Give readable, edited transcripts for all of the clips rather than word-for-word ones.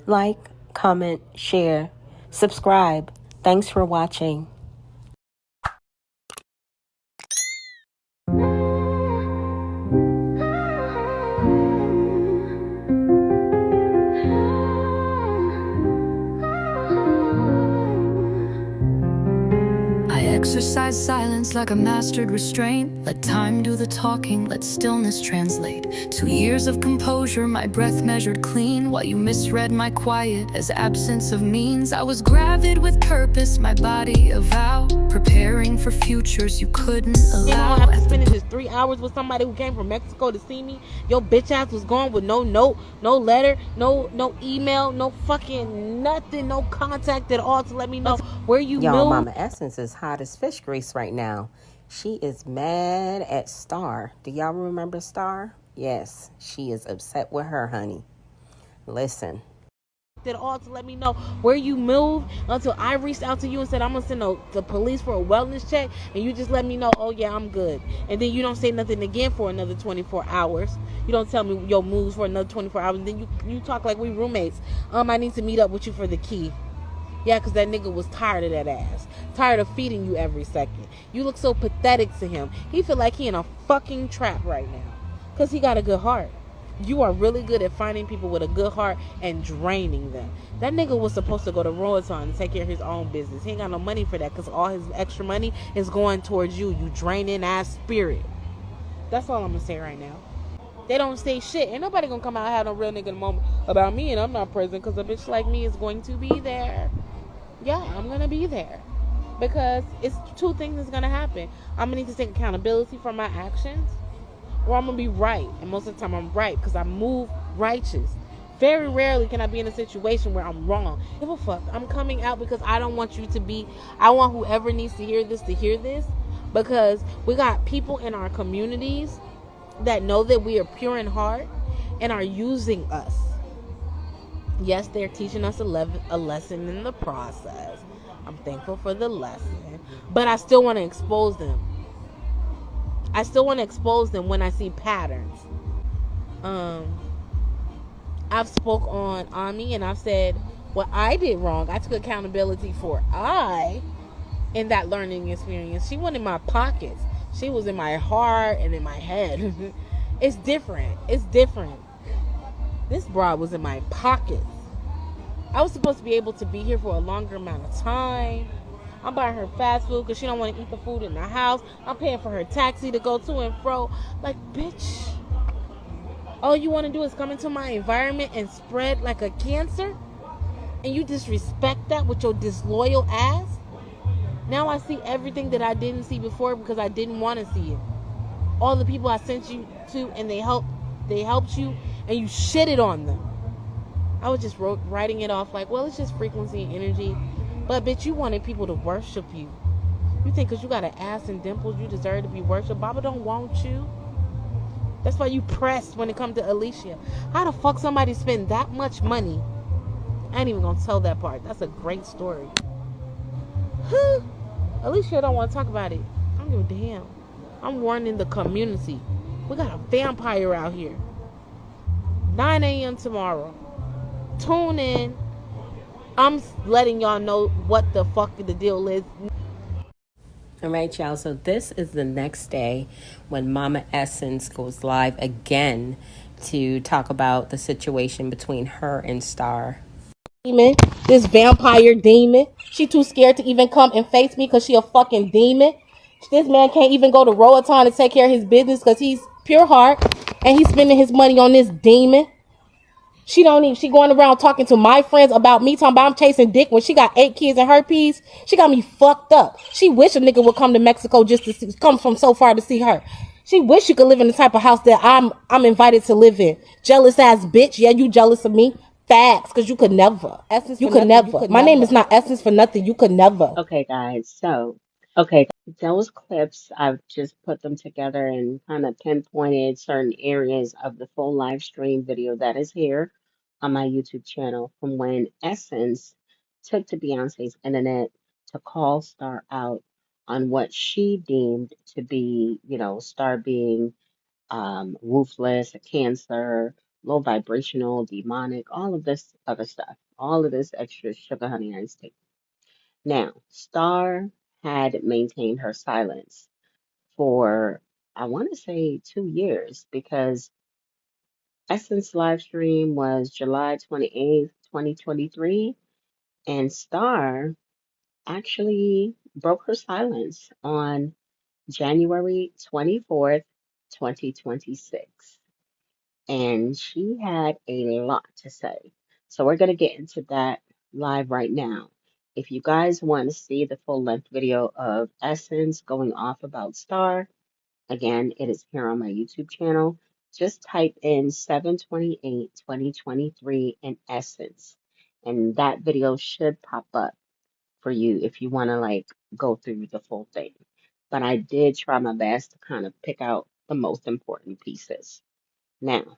Like, comment, share, subscribe. Thanks for watching. I exercise silence like a mastered restraint. Let time do the talking, let stillness translate. 2 years of composure, my breath measured clean, while you misread my quiet as absence of means. I was gravid with purpose, my body a vow, preparing for futures you couldn't allow. After spending just 3 hours with somebody who came from Mexico to see me, your bitch ass was gone with no note, no letter, no email, no fucking nothing, no contact at all to let me know where you Y'all, moved. Mama Essence is hot as fish grease right now. She is mad at Star. Do y'all remember Star? Yes, she is upset with her, honey. Listen. At all to let me know where you moved until I reached out to you and said I'm gonna send the police for a wellness check, and you just let me know, oh yeah, I'm good, and then you don't say nothing again for another 24 hours. You don't tell me your moves for another 24 hours, and then you talk like we roommates. I need to meet up with you for the key. Yeah, because that nigga was tired of that ass. Tired of feeding you every second. You look so pathetic to him. He feel like he in a fucking trap right now. Because he got a good heart. You are really good at finding people with a good heart and draining them. That nigga was supposed to go to Roatan to take care of his own business. He ain't got no money for that because all his extra money is going towards you. You draining ass spirit. That's all I'm going to say right now. They don't say shit. Ain't nobody going to come out and have no real nigga moment about me and I'm not present because a bitch like me is going to be there. Yeah, I'm going to be there. Because it's two things that's going to happen. I'm going to need to take accountability for my actions, or I'm going to be right. And most of the time I'm right because I move righteous. Very rarely can I be in a situation where I'm wrong. Give a fuck. I'm coming out because I don't want you to be, I want whoever needs to hear this. Because we got people in our communities that know that we are pure in heart and are using us. Yes, they're teaching us a lesson in the process. I'm thankful for the lesson. But I still want to expose them. I still want to expose them when I see patterns. I've spoke on Ami and I've said what I did wrong. I took accountability for in that learning experience. She wasn't in my pockets. She was in my heart and in my head. It's different. This broad was in my pockets. I was supposed to be able to be here for a longer amount of time. I'm buying her fast food because she don't want to eat the food in the house. I'm paying for her taxi to go to and fro. Like, bitch, all you want to do is come into my environment and spread like a cancer? And you disrespect that with your disloyal ass? Now I see everything that I didn't see before because I didn't want to see it. All the people I sent you to and they helped you and you shitted on them. I was just writing it off like, well, it's just frequency and energy. But bitch, you wanted people to worship you. You think because you got an ass and dimples you deserve to be worshipped? Baba don't want you. That's why you pressed when it comes to Alicia. How the fuck somebody spend that much money? I ain't even gonna tell that part. That's a great story. Alicia don't want to talk about it. I don't give a damn. I'm warning the community. We got a vampire out here. 9 a.m. tomorrow. Tune in. I'm letting y'all know what the fuck the deal is. All right, y'all. So this is the next day when Mama Essence goes live again to talk about the situation between her and Star. Demon, this vampire demon. She too scared to even come and face me because she a fucking demon. This man can't even go to Roatan to take care of his business because he's pure heart and he's spending his money on this demon. She don't even, she going around talking to my friends about me, talking about I'm chasing dick when she got 8 kids in her piece. She got me fucked up. She wish a nigga would come to Mexico just to see, come from so far to see her. She wish she could live in the type of house that I'm invited to live in. Jealous ass bitch. Yeah, you jealous of me. Facts, because you could never. You could never. My name is not Essence for nothing. You could never. Okay, guys. Okay, those clips, I've just put them together and kind of pinpointed certain areas of the full live stream video that is here on my YouTube channel from when Essence took to Beyonce's internet to call Star out on what she deemed to be, Star being ruthless, a cancer, low vibrational, demonic, all of this other stuff, all of this extra sugar honey iced tea. Now, Star had maintained her silence for, I want to say, 2 years because Essence live stream was July 28th, 2023, and Star actually broke her silence on January 24th, 2026. And she had a lot to say. So we're going to get into that live right now. If you guys want to see the full length video of Essence going off about Star, again, it is here on my YouTube channel. Just type in 7/28/2023 in Essence, and that video should pop up for you if you want to like go through the full thing. But I did try my best to kind of pick out the most important pieces. Now,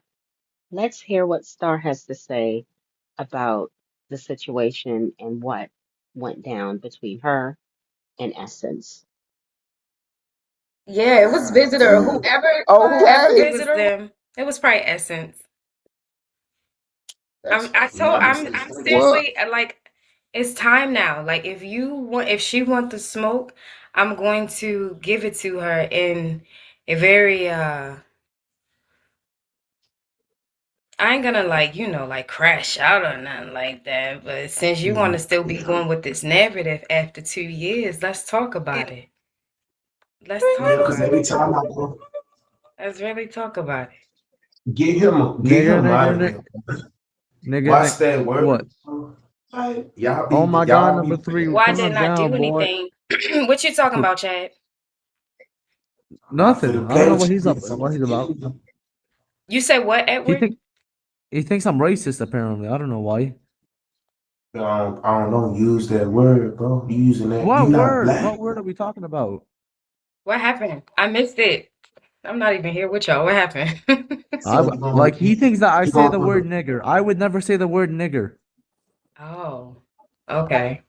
let's hear what Star has to say about the situation and what went down between her and Essence. Yeah, it was Visitor. Whoever It was Visitor. them. It was probably Essence. That's I'm what. seriously like, it's time now. Like, if she want the smoke, I'm going to give it to her in a very I ain't gonna like, like crash out or nothing like that. But since you want to still be going with this narrative after 2 years, let's talk about it. Let's Yeah, talk because about it. every time I go, Let's really talk about it. get Nigga, him out nigga, of nigga, here. nigga, Watch nigga. that What? word. Like, Oh my God, y'all number be three, Why calm didn't I do down, boy. anything? What you talking For about, Chad? not for nothing. the I don't know play. what he's up, what he's about. You said what, He Edward? think he thinks I'm racist. Apparently, I don't know why. I don't know. Use that word, bro. You using that? You What not word? black. What word are we talking about? What happened? I missed it. I'm not even here with y'all. What happened? So Like he thinks that I you say the word gonna nigger. I would never say the word nigger. Oh, okay.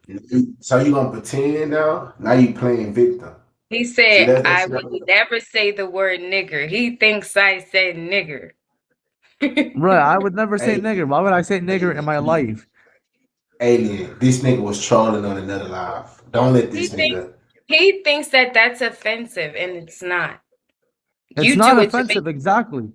so you gonna pretend now? Now you playing victim. He See said I that's would never say the word nigger. He thinks I said nigger. Right? I would never say hey, nigger. Why would I say nigger in my life? alien. This nigga was trolling on another live. Don't let He this thinks nigga. he thinks that that's offensive, and it's not. It's You not do it to make offensive. Exactly. you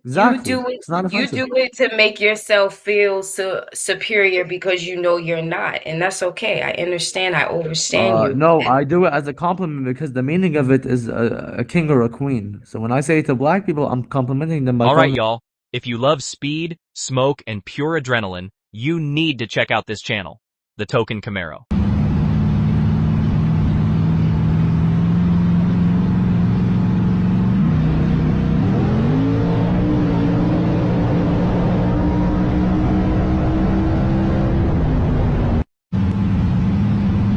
Exactly. do it It's not you offensive. do it to make yourself feel superior because you know you're not, and that's okay. I understand. I overstand you. No, I do it as a compliment because the meaning of it is a king or a queen. So when I say it to black people, I'm complimenting them by All right, calling y'all. If you love speed, smoke, and pure adrenaline, you need to check out this channel, the Token Camaro.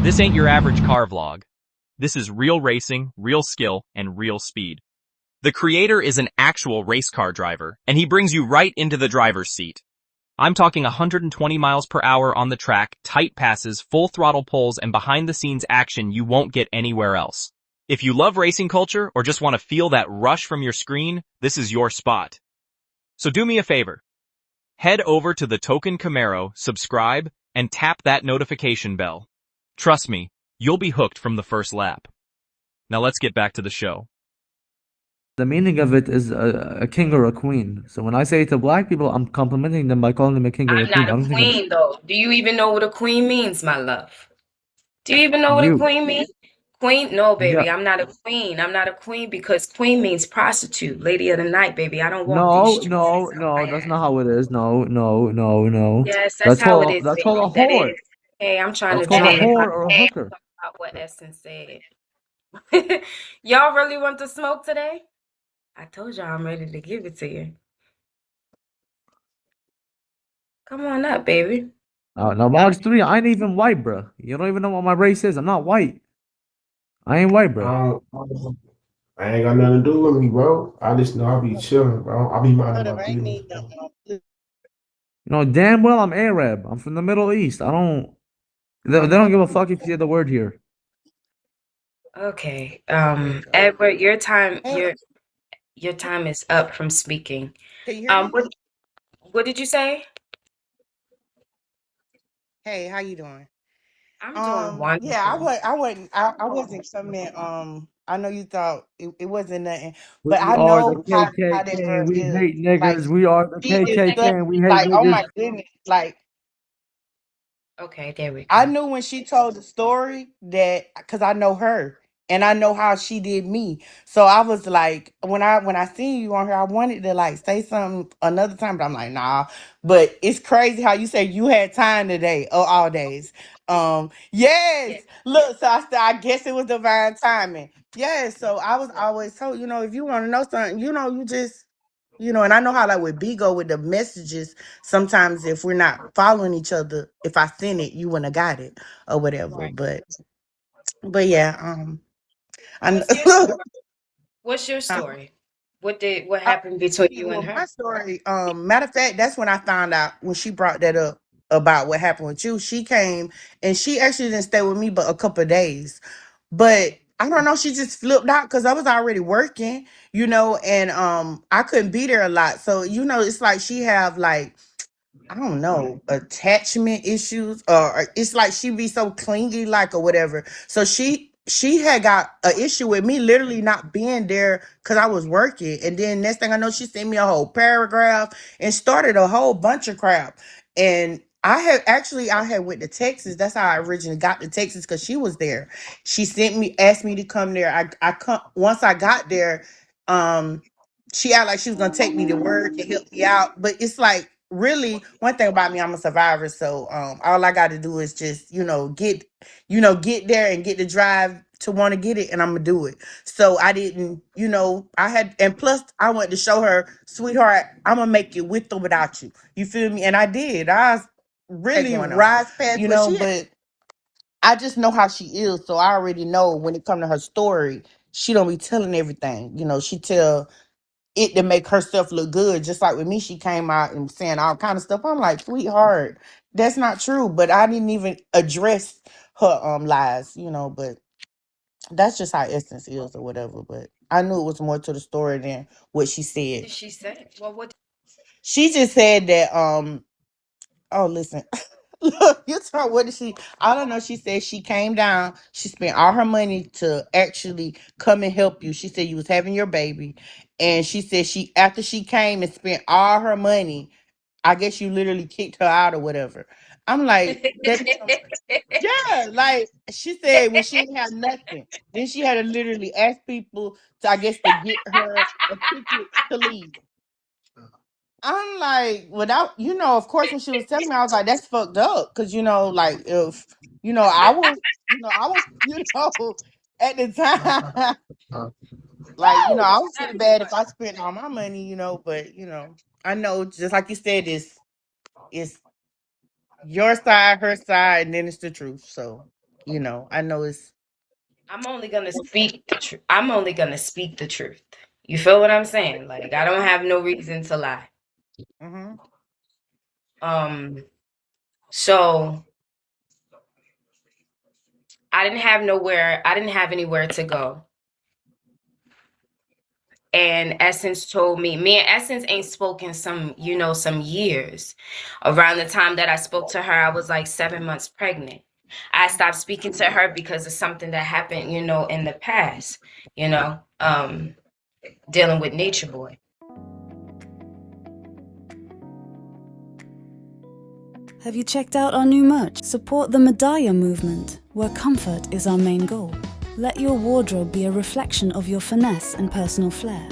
This ain't your average car vlog. This is real racing, real skill, and real speed. The creator is an actual race car driver, and he brings you right into the driver's seat. I'm talking 120 miles per hour on the track, tight passes, full throttle pulls, and behind-the-scenes action you won't get anywhere else. If you love racing culture or just want to feel that rush from your screen, this is your spot. So do me a favor. Head over to the Token Camaro, subscribe, and tap that notification bell. Trust me, you'll be hooked from the first lap. Now let's get back to the show. the meaning of it is a king or a queen. So when I say it to black people, I'm complimenting them by calling them a king or a I'm queen. not I a don't think I'm queen, though. Do you even know what a queen means, my love? Do you even know what a you. queen means? Queen? No, Yeah. baby, I'm not a queen. I'm not a queen because queen means prostitute, lady of the night, baby. I don't walk these No, streets. no, no, that's not how it is. No, no, no, no. Yes, that's how it is, That's called baby. a That whore. is. Hey, I'm trying That's to called a drop whore or a hooker. about what Essence said. Y'all really want to smoke today? I told y'all I'm ready to give it to you. Come on up, baby. Now box three, I ain't even white, bro. You don't even know what my race is. I'm not white. I ain't white, bro. I ain't got nothing to do with me, bro. I just know I be chilling, bro. I be minding my business. You know damn well I'm Arab. I'm from the Middle East. I don't. They don't give a fuck if you say the word here. Okay. Edward, your time is up from speaking. What What did you say? Hey, how you doing? I'm doing Yeah, I wonderful. was I wasn't I wasn't coming. I know you thought it wasn't nothing, but We I are the know how KKK that and girl we is. hate Like niggas. We are the she is KKK such and we hate like, oh niggas. my goodness. Like Okay, there we I go. knew when she told the story that because I know her and I know how she did me. So I was like, when I seen you on her, I wanted to like say something another time, but I'm like, nah. But it's crazy how you say you had time today or all days. Yes. Look, so I guess it was divine timing. Yes. So I was always told, if you want to know something, you just and I know how like with Bigo with the messages, sometimes if we're not following each other, if I send it, you wouldn't have got it or whatever. Right. But yeah, I What's your know. story? What's your story? What happened between you and Well, her? my story, matter of fact, that's when I found out when she brought that up about what happened with you. She came and she actually didn't stay with me but a couple of days. But I don't know, she just flipped out because I was already working, and I couldn't be there a lot. So, it's like she have like I don't know, attachment issues, or it's like she be so clingy, like or whatever. So she had got an issue with me literally not being there because I was working, and then next thing I know, she sent me a whole paragraph and started a whole bunch of crap. And I had went to Texas. That's how I originally got to Texas because she was there. She asked me to come there. I come once I got there. Um, she acted like she was gonna take me to work and help me out, but it's like really one thing about me, I'm a survivor. So all I got to do is just get there and get the drive to want to get it, and I'm gonna do it. So I didn't, I had, and plus I wanted to show her, sweetheart, I'm gonna make it with or without you. You feel me? And I did. I was really rise past, but I just know how she is, so I already know when it come to her story, she don't be telling everything. She tell it to make herself look good. Just like with me, she came out and saying all kind of stuff. I'm like, sweetheart, that's not true. But I didn't even address her lies, but that's just how Essence is or whatever. But I knew it was more to the story than what she What said. did she say? Well, what? She just said that oh, listen. Look, you talk what did she? I don't know. She said she came down. She spent all her money to actually come and help you. She said you was having your baby, and she said she after she came and spent all her money, I guess you literally kicked her out or whatever. I'm like that. Yeah, like she said when she didn't have nothing, then she had to literally ask people to, I guess, to get her a ticket to leave. I'm like, without, of course, when she was telling me, I was like, that's fucked up. Cause, like, if, I was, at the time, like, I was feeling bad if I spent all my money, but, I know, just like you said, it's your side, her side, and then it's the truth. So, I know it's, I'm only gonna speak the truth. I'm only gonna speak the truth. You feel what I'm saying? Like I don't have no reason to lie. mm-hmm, Um, so I didn't have anywhere to go. And Essence told me and Essence ain't spoken some years. Around the time that I spoke to her, I was like 7 months pregnant. I stopped speaking to her because of something that happened, in the past, dealing with Nature Boy. Have you checked out our new merch? Support the Medaya movement, where comfort is our main goal. Let your wardrobe be a reflection of your finesse and personal flair.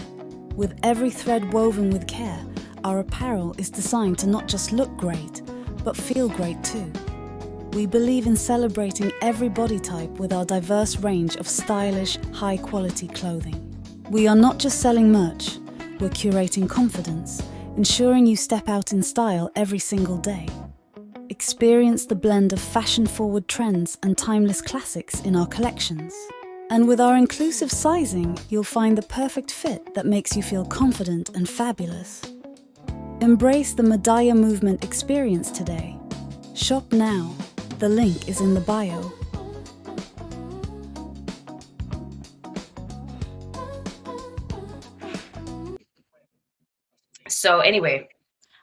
With every thread woven with care, our apparel is designed to not just look great, but feel great too. We believe in celebrating every body type with our diverse range of stylish, high-quality clothing. We are not just selling merch, we're curating confidence, ensuring you step out in style every single day. Experience the blend of fashion-forward trends and timeless classics in our collections. And with our inclusive sizing, you'll find the perfect fit that makes you feel confident and fabulous. Embrace the Medaya movement experience today. Shop now. The link is in the bio. So anyway,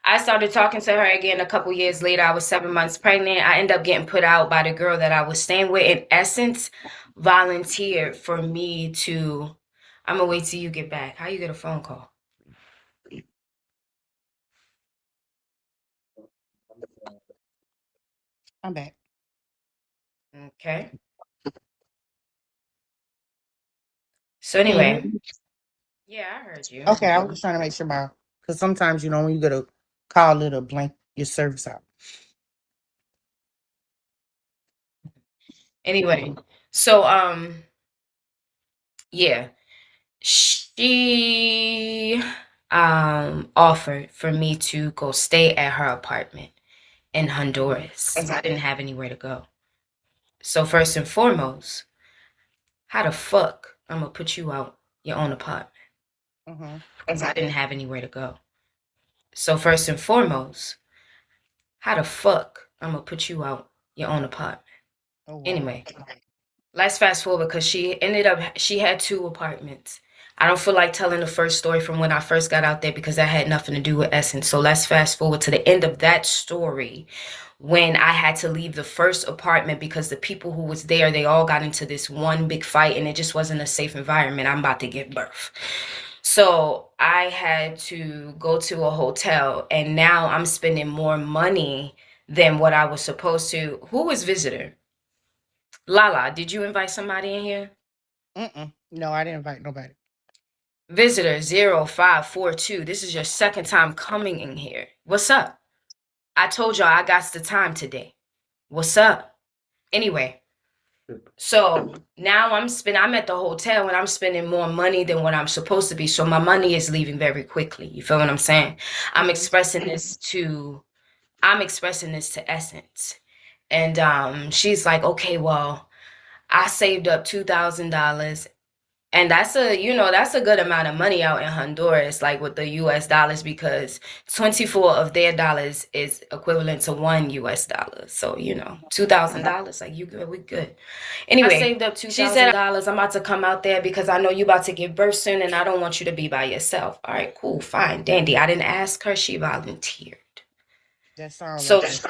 I started talking to her again a couple years later. I was 7 months pregnant. I ended up getting put out by the girl that I was staying with. In essence, volunteered for me to. I'm gonna wait till you get back. How you get a phone call? I'm back. Okay. So Can you hear anyway, me? yeah, I heard you. Okay, I was just trying to make sure my because sometimes when you get a call it'll blank your service out. Anyway, so yeah, she offered for me to go stay at her apartment in Honduras. I didn't have anywhere to go. So first and foremost, how the fuck I'm gonna put you out your own apartment? Mm-hmm. Because I didn't have anywhere to go. So first and foremost, how the fuck I'm gonna put you out your own apartment? Oh wow. Anyway, let's fast forward because she had two apartments. I don't feel like telling the first story from when I first got out there because that had nothing to do with Essence. So let's fast forward to the end of that story when I had to leave the first apartment because the people who was there, they all got into this one big fight and it just wasn't a safe environment. I'm about to give birth. So I had to go to a hotel and now I'm spending more money than what I was supposed to. Who was visitor? Lala, did you invite somebody in here? No, I didn't invite nobody. Visitor 0542. This is your second time coming in here. What's up? I told y'all I got the time today. What's up? Anyway, so now I'm at the hotel and I'm spending more money than what I'm supposed to be. So my money is leaving very quickly. You feel what I'm saying? I'm Mm-hmm. expressing this to Essence. And she's like, okay, well, I saved up $2,000. And that's a good amount of money out in Honduras, like with the US dollars, because 24 of their dollars is equivalent to one US dollar. So, $2,000, like you good, we good. Anyway, I saved up $2,000. I'm about to come out there because I know you about to give birth soon and I don't want you to be by yourself. All right, cool, fine, dandy. I didn't ask her, she volunteered. That sounds So, like it.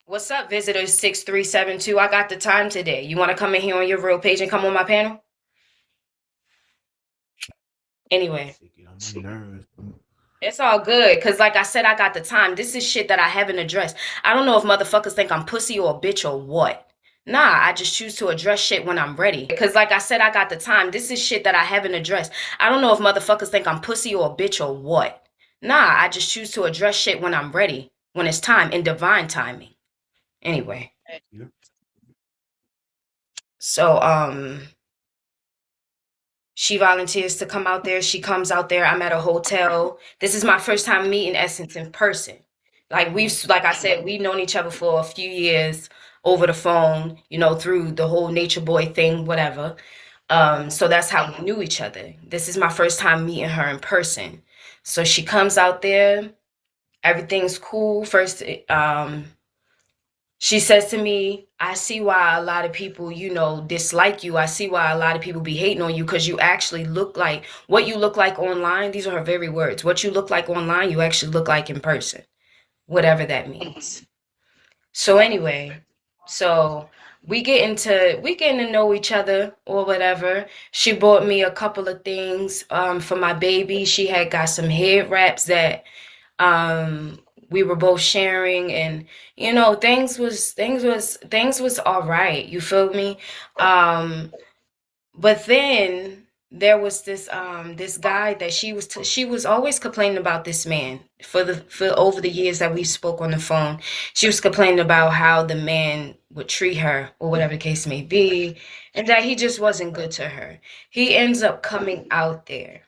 what's up, visitor 6372? I got the time today. You want to come in here on your real page and come on my panel? Anyway. Get on my nerves. It's all good, cause like I said, I got the time. This is shit that I haven't addressed. I don't know if motherfuckers think I'm pussy or a bitch or what. Nah, I just choose to address shit when I'm ready. Cause like I said, I got the time. This is shit that I haven't addressed. I don't know if motherfuckers think I'm pussy or a bitch or what. Nah, I just choose to address shit when I'm ready, when it's time, in divine timing. Anyway, Yeah. so she volunteers to come out there. She comes out there. I'm at a hotel. This is my first time meeting Essence in person. Mm-hmm. Like I said, we've known each other for a few years over the phone, through the whole Nature Boy thing, whatever. Mm-hmm. So that's how we knew each other. This is my first time meeting her in person. So she comes out there. Everything's cool. First, she says to me, I see why a lot of people, dislike you. I see why a lot of people be hating on you because you actually look like what you look like online. These are her very words. What you look like online, you actually look like in person, whatever that means. So anyway, so we getting to know each other or whatever. She bought me a couple of things for my baby. She had got some head wraps that um we were both sharing, and things was all right, you feel me. But then there was this guy that she was always complaining about. This man, for over the years that we spoke on the phone, she was complaining about how the man would treat her or whatever the case may be, and that he just wasn't good to her. He ends up coming out there.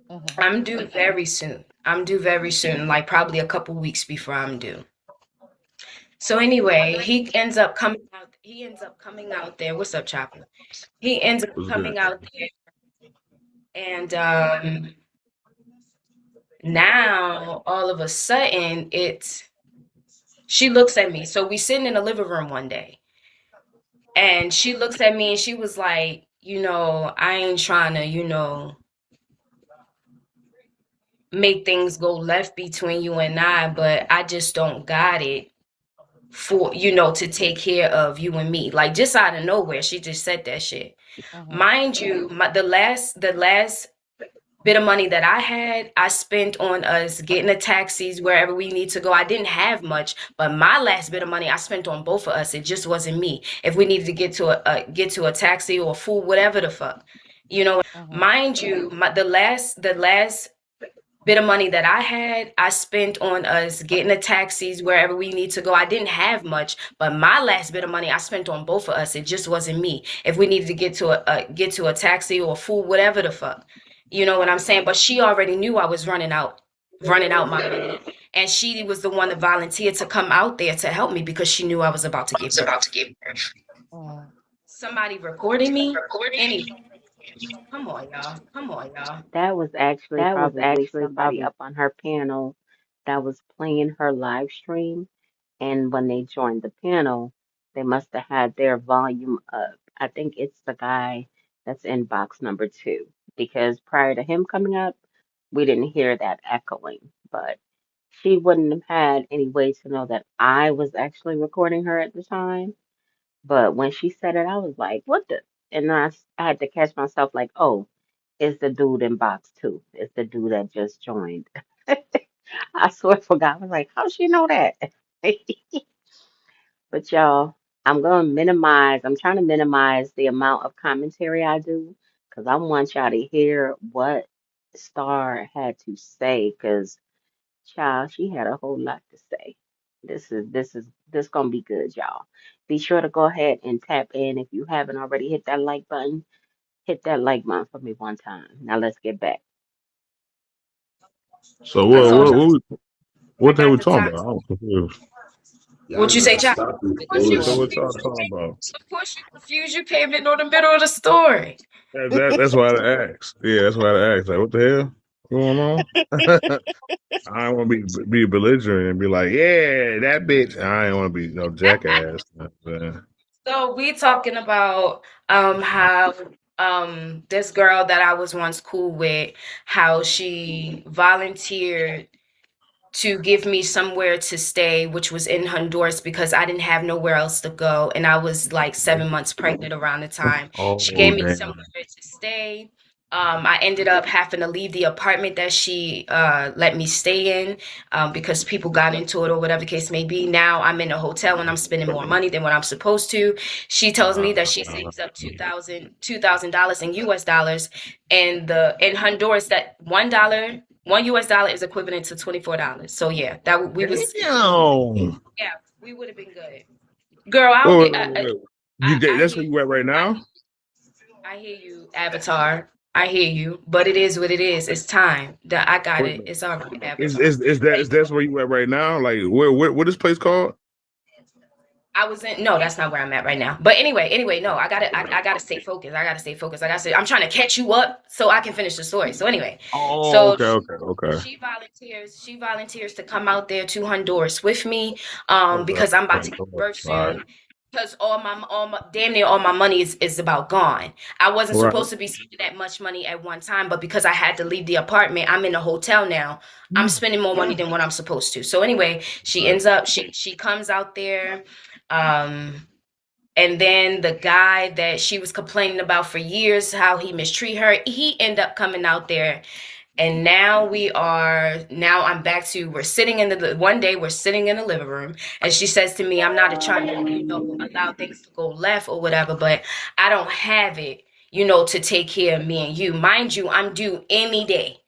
Mm-hmm. I'm due very soon. I'm due very soon, like probably a couple weeks before I'm due. So anyway, he ends up coming out there. What's up, Chopper? He ends up What's good? coming out there, and now all of a sudden she looks at me. So we sitting in the living room one day, and she looks at me and she was like, I ain't trying to, make things go left between you and I, but I just don't got it for, to take care of you and me. Like just out of nowhere, she just said that shit. Uh-huh. Mind you, the last bit of money that I had, I spent on us getting the taxis wherever we need to go. I didn't have much, but my last bit of money I spent on both of us. It just wasn't me. If we needed to get to a taxi or food, whatever the fuck, Uh-huh. mind you, the last bit of money that I had, I spent on us getting the taxis wherever we need to go. I didn't have much, but my last bit of money I spent on both of us. It just wasn't me. If we needed to get to a taxi or food, whatever the fuck, you know what I'm saying? But she already knew I was running out my money, and she was the one that volunteered to come out there to help me because she knew I was about to give birth. Uh-huh. Somebody recording me? Anyway, come on, y'all. Come on, y'all. That was actually probably somebody up on her panel that was playing her live stream. And when they joined the panel, they must have had their volume up. I think it's the guy that's in box number two, because prior to him coming up, we didn't hear that echoing. But she wouldn't have had any way to know that I was actually recording her at the time. But when she said it, I was like, what the? And I had to catch myself like, oh, it's the dude in box two. It's the dude that just joined. I swear forgot. I was like, how she know that? But y'all, I'm trying to minimize the amount of commentary I do because I want y'all to hear what Star had to say because child, she had a whole lot to say. This gonna be good, y'all. Be sure to go ahead and tap in if you haven't already hit that like button. Hit that like button for me one time. Now let's get back. So I what told what you what I what the hell got we the talking time. about? I'm confused. What you say, Chop? Of course you So what y'all confused. talking about? Of course you confused. You came in on the middle of the story. That's why I asked. Yeah, that's why I asked. Like, what the hell going on? I don't want to be belligerent and be like, yeah, that bitch. I ain't want to be no jackass. So we talking about how this girl that I was once cool with, how she volunteered to give me somewhere to stay, which was in Honduras because I didn't have nowhere else to go. And I was like 7 months pregnant around the time. She Oh gave me damn. somewhere to stay. I ended up having to leave the apartment that she let me stay in because people got into it or whatever the case may be. Now I'm in a hotel and I'm spending more money than what I'm supposed to. She tells me that she saves up $2,000 in US dollars, and the in Honduras that $1 is equivalent to $24. So yeah, that we was Damn. yeah, we would have been good. Girl, I'll Wait, get. wait, wait, wait. I That's hear where you. you at right I, now? I hear you, Avatar. I hear you, but it is what it is. It's time. That I got Wait a it. minute. It's all right, Is Avatar. is is that is that's where you at right now? Like where what this place called? I was in no, that's not where I'm at right now. But anyway, no, I gotta stay focused. I gotta stay focused. I'm trying to catch you up so I can finish the story. So anyway, Oh, so okay, okay, okay. she volunteers to come out there to Honduras with me, Okay. because I'm about to Okay. give birth All right. soon. Because all my damn near all my money is about gone. I wasn't Right. supposed to be spending that much money at one time, but because I had to leave the apartment, I'm in a hotel now. I'm spending more money than what I'm supposed to. So anyway, Right. she comes out there, um, and then the guy that she was complaining about for years, how he mistreat her, he ended up coming out there. And now I'm back to, one day we're sitting in the living room, and she says to me, I'm not trying to, allow things to go left or whatever, but I don't have it, to take care of me and you. Mind you, I'm due any day.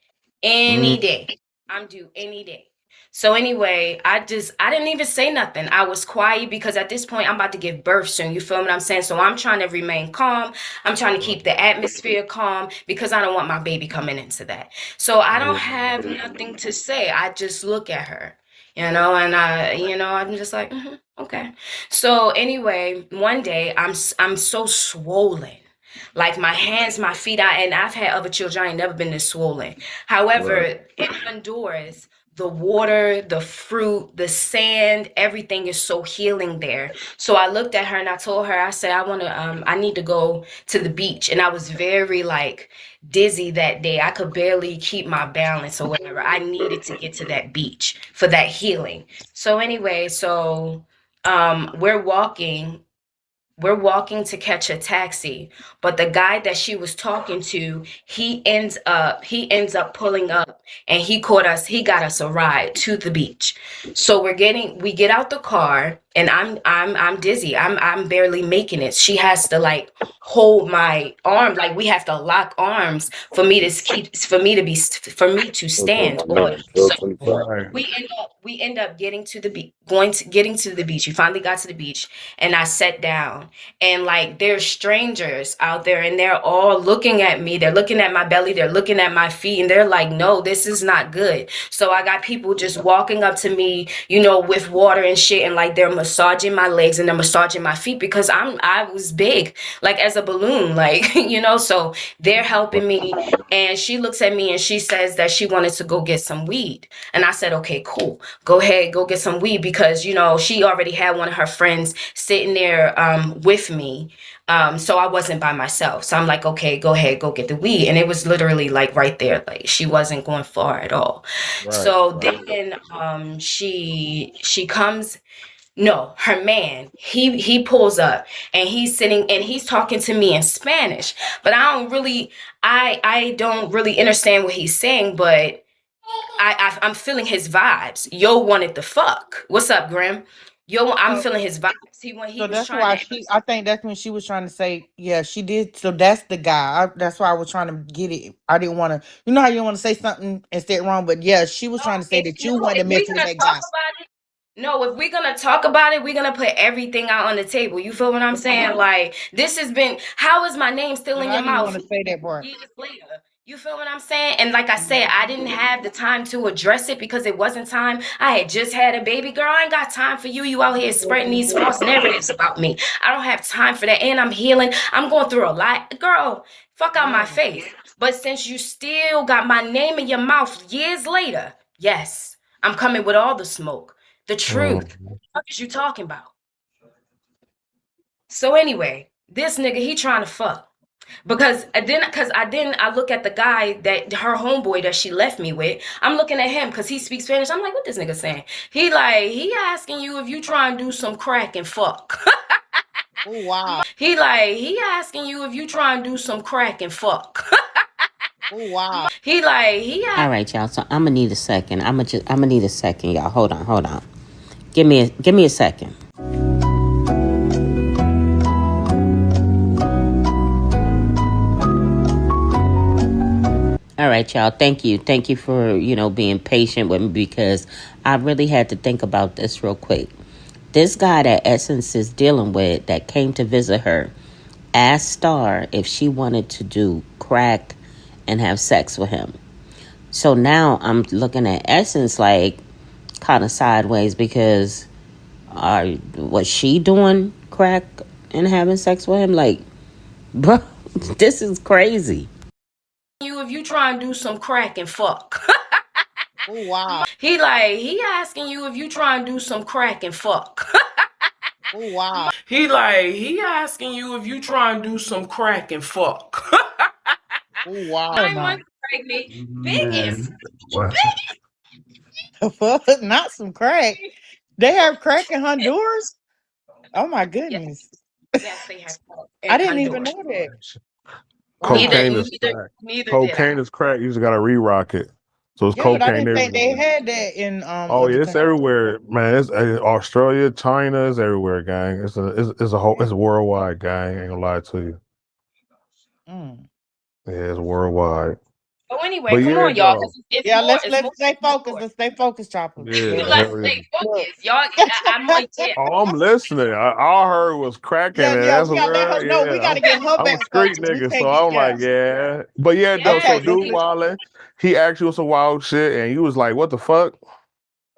Any Mm, day. I'm due any day. So anyway, I didn't even say nothing. I was quiet because at this point I'm about to give birth soon. You feel what I'm saying? So I'm trying to remain calm. I'm trying to right. keep the atmosphere calm because I don't want my baby coming into that. So I don't Yeah. have nothing to say. I just look at her, and I'm just like, okay. So anyway, one day I'm so swollen. Like my hands, my feet, and I've had other children. I ain't never been this swollen. However, Right. in Honduras, the water, the fruit, the sand, everything is so healing there. So I looked at her and I told her, I said, I need to go to the beach. And I was very like dizzy that day. I could barely keep my balance or whatever. I needed to get to that beach for that healing. So anyway, we're walking to catch a taxi, but the guy that she was talking to, he ends up pulling up, and he got us a ride to the beach. So we get out the car, and I'm dizzy. I'm barely making it. She has to like hold my arm, like we have to lock arms for me to stand on. So Right. we end up getting to the beach. We finally got to the beach, and I sat down, and like there's strangers out there, and they're all looking at me. They're looking at my belly, they're looking at my feet, and they're like, no, this is not good. So I got people just walking up to me, with water and shit, and like they're massaging my legs and they're massaging my feet because I was big, like as a balloon, like so they're helping me. And she looks at me and she says that she wanted to go get some weed. And I said, okay, cool. Go ahead, go get some weed, because she already had one of her friends sitting there with me. So I wasn't by myself. So I'm like, okay, go ahead, go get the weed. And it was literally like right there. Like she wasn't going far at all. Right. So then she comes. No, her man, he pulls up, and he's sitting and he's talking to me in Spanish, but I don't really understand what he's saying, but I'm feeling his vibes. Yo wanted the fuck. What's up, Grim? Yo, I'm So, feeling his vibes. He so was that's trying why to. I think that's when she was trying to say, yeah, she did. So that's the guy. That's why I was trying to get it. I didn't want to, how you want to say something and say it wrong, but yeah, she was trying to say that No, you wanted to if mess we're with gonna that talk guy. about it, no, if we're gonna talk about it, we're gonna put everything out on the table. You feel what I'm saying? Like this has been. How is my name still But in I your didn't want mouth to say that part. years later? You feel what I'm saying? And like I said, I didn't have the time to address it because it wasn't time. I had just had a baby girl. I ain't got time for you. You out here spreading these false narratives about me. I don't have time for that. And I'm healing. I'm going through a lot. Girl, fuck out my Yeah. face. But since you still got my name in your mouth years later, yes, I'm coming with all the smoke. The truth. Mm. What is you talking about? So anyway, this nigga, he trying to fuck. Because I look at the guy that her homeboy that she left me with. I'm looking at him because he speaks Spanish. I'm like, what this nigga saying? He asking you if you try and do some crack and fuck. Oh wow. He asking you if you try and do some crack and fuck. Oh wow. He All right, y'all. So I'm gonna need a second. I'm gonna need a second, y'all. Hold on, hold on. Give me a second. All right, y'all. Thank you for being patient with me because I really had to think about this real quick. This guy that Essence is dealing with that came to visit her asked Star if she wanted to do crack and have sex with him. So now I'm looking at Essence like kind of sideways because was she doing crack and having sex with him? Like, bro, this is crazy. you if you try and do some crack and fuck. Oh wow. He asking you if you try and do some crack and fuck. Oh wow. He asking you if you try and do some crack and fuck. Oh wow. Oh 9 months no. pregnant, biggest. Man. What? Not some crack. They have crack in Honduras? Oh my Yes, goodness. yes, they have crack I in didn't even Honduras. know that. Wow. Neither, Cocaine is neither, crack. neither did I. Cocaine is crack. You just gotta re-rock it. So it's Yeah, but I cocaine didn't think they everywhere. had that in Oh other yeah, it's countries. everywhere, man. It's Australia, China, it's everywhere, gang. It's a worldwide, gang. Ain't gonna lie to you. Mm. Yeah, it's worldwide. So anyway, But come yeah, on, y'all. though. It's Yeah, more. let's It's more let's stay to the focused. story. Let's stay focused, Chopper. Yeah, Look. Let's hell stay yeah. Look. focused, y'all. I'm like, yeah. Oh, I'm listening. All I heard was cracking, Yeah, and yeah, that's we gotta let where, her know. We yeah. gotta get her I'm a back street focused. We nigga, so can't get I'm like, yeah. But yeah, though. So Okay, let's dude, Yes. Wildin, he asked you some wild shit, and you was like, "What the fuck?"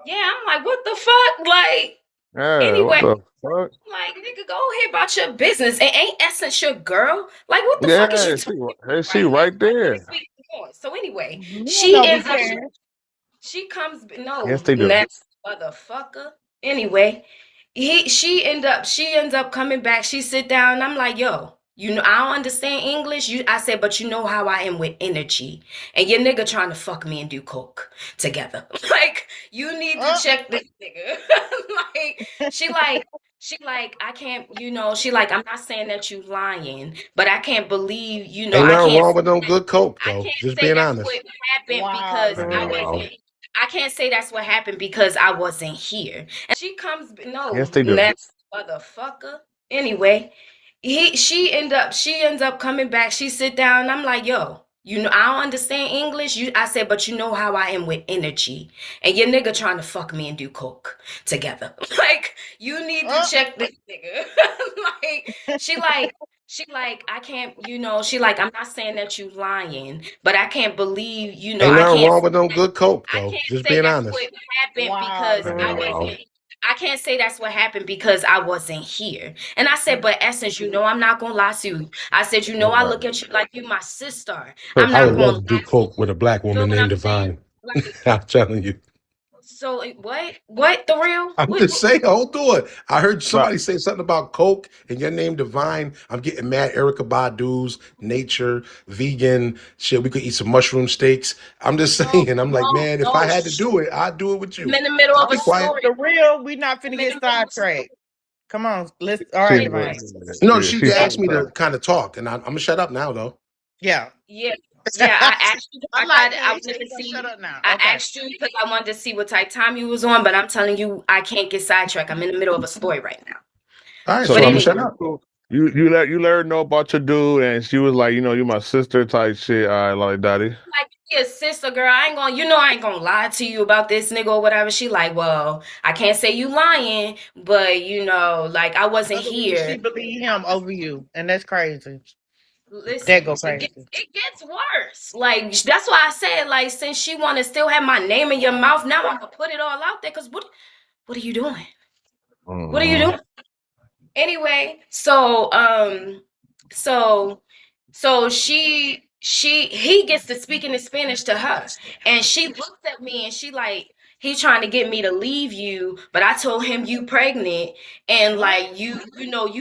Yeah, I'm like, what the fuck? Like, Yeah, what anyway, the fuck? like, nigga, go ahead about your business. And ain't Essence your girl? Like, what the fuck is you Yeah, talking hey, about she right now? right Let me there. speak more. So anyway, we don't she know we ends up can. She comes Yes, no they do. next motherfucker. Anyway, she ends up coming back. She sit down and I'm like, yo, I don't understand English. I said, but you know how I am with energy. And your nigga trying to fuck me and do coke together. Like, you need to check this nigga. like, she like I can't, she like, I'm not saying that you lying, but I can't believe, Ain't nothing wrong with no good coke I though. can't Just say being that's what honest. happened Wow, because I ain't I no Darrell. wrong. wasn't. I can't say that's what happened because I wasn't here. And she comes, Yes, no, they do. next motherfucker. Anyway, she ends up coming back. She sit down and I'm like, yo, I don't understand English. I said, but you know how I am with energy. And your nigga trying to fuck me and do coke together. Like, you need to check this nigga. like, she like I can't, she like, I'm not saying that you lying, but I can't believe, Ain't nothing wrong with no good coke I though. can't Just say being that's what honest. happened Wow, because I ain't no Darrell. wrong. I can't say that's what happened because I wasn't here. And I said, but Essence, I'm not gonna lie to you. I said, I Right. look at you like you my sister. Look, I'm I not would gonna love to lie do to you. coke with a black You feel woman what named I'm saying? Divine. Like, I'm telling you. so what? What the real? I'm just saying, hold on. I heard But somebody say something about coke and your name Divine. I'm getting mad. Erica Badu's nature, vegan shit. We could eat some mushroom steaks. I'm just No, saying. I'm like, no, man, if I no. had to do it, I'd do it with I'm you. in the middle I'll of a be quiet. story. Darrell, we not finna I'm in get the middle of a sidetracked. story. Come on, let's. All she, right, Anyway, Divine. No, yeah, she she said asked me to something. kind of talk, and I'm gonna shut up now, though. Yeah. yeah, yeah. I asked you. I'm like, I hey, wanted she to gonna shut see. up now. I Okay. asked you because I wanted to see what type time you was on, but I'm telling you, I can't get sidetracked. I'm in the middle of a story right now. All right, So But so I'm gonna anyway, shut up. you let her know about your dude, and she was like, you my sister type shit. All right, like daddy. like, your sister, girl, I ain't gonna lie to you about this nigga or whatever. She like, well, I can't say you lying, but like, I In wasn't other words, here. she believe him over you, and that's crazy. That Listen, go crazy. it gets worse. Like, that's why I said, like, since she want to still have my name in your mouth, now I'm gonna put it all out there. Cause what are you doing? What are you Mm-hmm. doing? Anyway, so he gets to speaking in Spanish to her, and she looks at me and she like, he's trying to get me to leave you, but I told him you pregnant, and like, you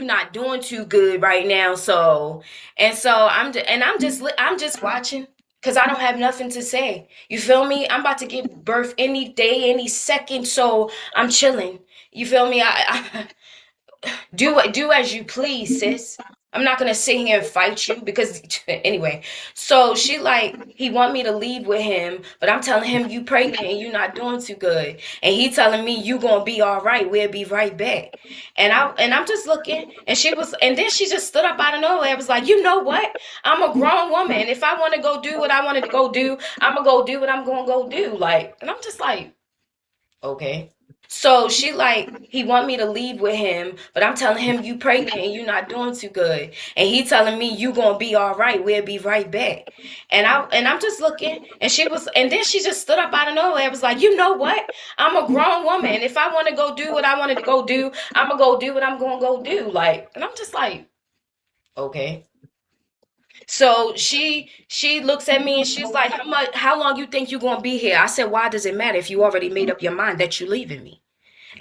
not doing too good right now. So I'm just watching because I don't have nothing to say. You feel me? I'm about to give birth any day, any second, so I'm chilling. You feel me? I do as you please, sis. I'm not gonna sit here and fight you because anyway. So she like, he want me to leave with him, but I'm telling him you pregnant and you not doing too good, and he telling me you gonna be all right. We'll be right back. And I'm just looking, and then she just stood up out of nowhere. I was like, you know what? I'm a grown woman. If I want to go do what I wanted to go do, I'm gonna go do what I'm gonna go do. Like, and I'm just like, okay. So she like, he want me to leave with him, but I'm telling him you pregnant and you not doing too good. And he telling me you gonna be all right. We'll be right back. And I'm just looking, and then she just stood up out of nowhere. I was like, you know what? I'm a grown woman. If I want to go do what I wanted to go do, I'm gonna go do what I'm gonna go do. Like, and I'm just like, okay. So she looks at me and she's like, how long you think you gonna be here? I said, why does it matter if you already made up your mind that you leaving me?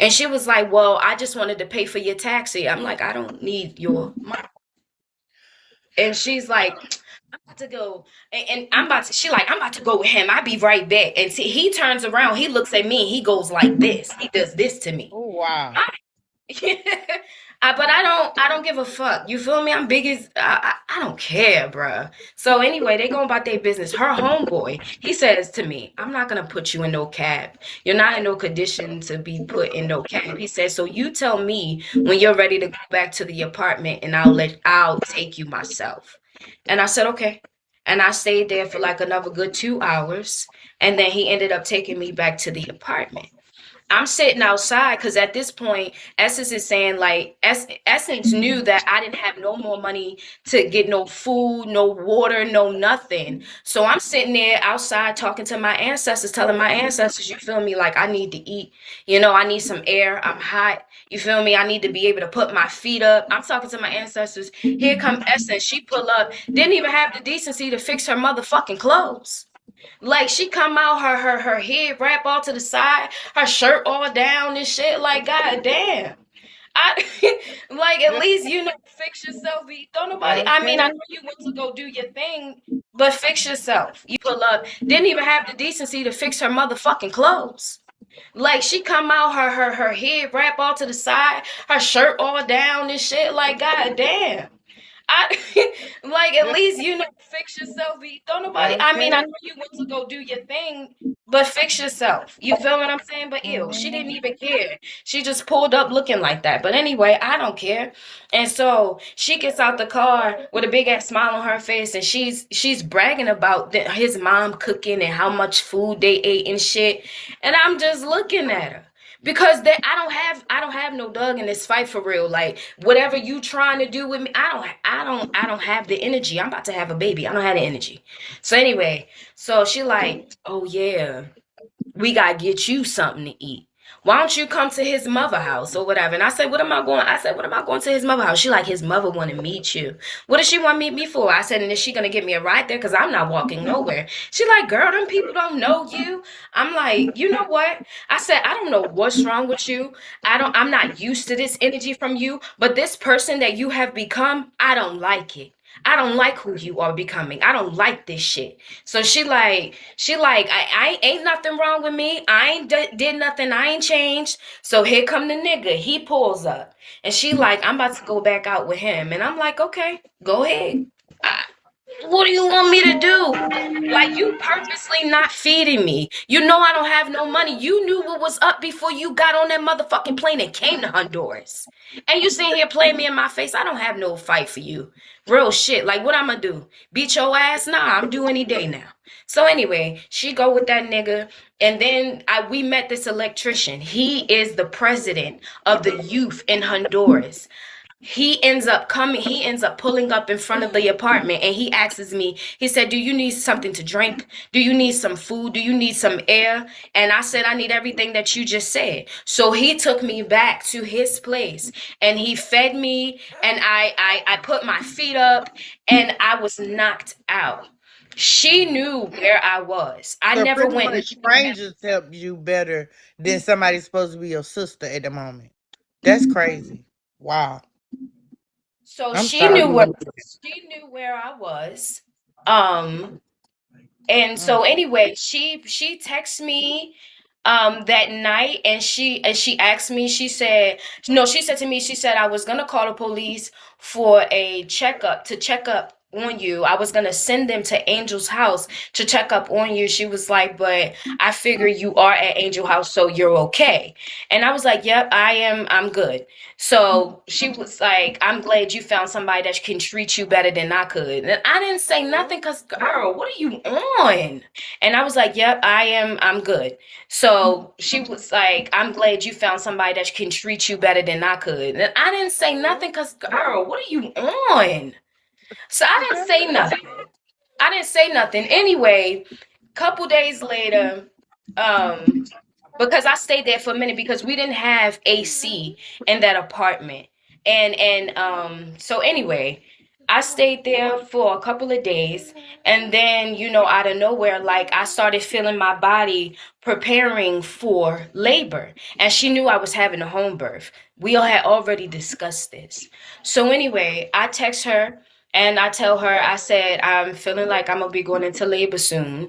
And she was like, well, I just wanted to pay for your taxi. I'm like, I don't need your money. And she's like, I'm about to go. And I'm about to go with him. I'll be right back. And he turns around, he looks at me, and he goes like this. He does this to me. Oh wow. But I don't give a fuck. You feel me? I'm big as I don't care, bruh. So anyway, they go about their business. Her homeboy, he says to me, I'm not gonna put you in no cab. You're not in no condition to be put in no cab. He says, so you tell me when you're ready to go back to the apartment and I'll take you myself. And I said, okay. And I stayed there for like another good 2 hours. And then he ended up taking me back to the apartment. I'm sitting outside because at this point, Essence is saying like, Essence knew that I didn't have no more money to get no food, no water, no nothing. So I'm sitting there outside talking to my ancestors, telling my ancestors, you feel me? Like, I need to eat. I need some air. I'm hot. You feel me? I need to be able to put my feet up. I'm talking to my ancestors. Here come Essence. She pull up. Didn't even have the decency to fix her motherfucking clothes. Like she come out, her head wrap all to the side, her shirt all down and shit. Like god damn. I like at least fix yourself. Don't nobody. I mean, I know you went to go do your thing, but fix yourself. You pull up. Didn't even have the decency to fix her motherfucking clothes. Like she come out, her head wrap all to the side, her shirt all down and shit. Like god damn. I like at least fix yourself. Don't nobody. I mean, I know you went to go do your thing, but fix yourself. You feel what I'm saying? But ew, she didn't even care. She just pulled up looking like that. But anyway, I don't care. And so she gets out the car with a big ass smile on her face, and she's bragging about his mom cooking and how much food they ate and shit. And I'm just looking at her because I don't have no dog in this fight for real. Like whatever you trying to do with me, I don't have the energy. I'm about to have a baby. I don't have the energy. So anyway, so she like, oh yeah, we gotta get you something to eat. Why don't you come to his mother house or whatever? And I said, what am I going? I said, what am I going to his mother house? She like, his mother want to meet you. What does she want to meet me for? I said, and is she gonna give me a ride there? Cause I'm not walking nowhere. She like, girl, them people don't know you. I'm like, you know what? I said, I don't know what's wrong with you. I'm not used to this energy from you, but this person that you have become, I don't like it. I don't like who you are becoming. I don't like this shit. So she like, I ain't nothing wrong with me. I ain't did nothing. I ain't changed. So here come the nigga. He pulls up, and she like, I'm about to go back out with him, and I'm like, okay, go ahead. I, what do you want me to do? Like you purposely not feeding me. You know I don't have no money. You knew what was up before you got on that motherfucking plane and came to Honduras. And you sitting here playing me in my face. I don't have no fight for you. Real shit. Like what I'm gonna do? Beat your ass? Nah, I'm due any day now. So anyway, she go with that nigga, and then we met this electrician. He is the president of the youth in Honduras. He ends up pulling up in front of the apartment, and he asks me, he said, do you need something to drink? Do you need some food? Do you need some air? And I said, I need everything that you just said. So he took me back to his place, and he fed me, and I put my feet up, and I was knocked out. She knew where I was. I So never pretty went. much strangers help you better than somebody supposed to be your sister at the moment. That's crazy. Wow. So I'm she knew sorry. where I was. Um, And Mm. so anyway, she texted me that night, and she asked me, she said, no, she said to me, she said I was gonna call the police for a checkup to check up on you. I was gonna send them to Angel's house to check up on you. She was like, but I figure you are at Angel House, so you're okay. And I was like, yep, I'm good. So she was like, I'm glad you found somebody that can treat you better than I could. And I didn't say nothing because, girl, what are you on? And I was like, yep, I'm good. So she was like, I'm glad you found somebody that can treat you better than I could. And I didn't say nothing because, girl, what are you on? So I didn't say nothing. I didn't say nothing. Anyway, couple days later, um, because I stayed there for a minute because we didn't have AC in that apartment. And so anyway, I stayed there for a couple of days, and then out of nowhere, like I started feeling my body preparing for labor, and she knew I was having a home birth. We all had already discussed this. So anyway, I text her and I tell her, I said, I'm feeling like I'm gonna be going into labor soon.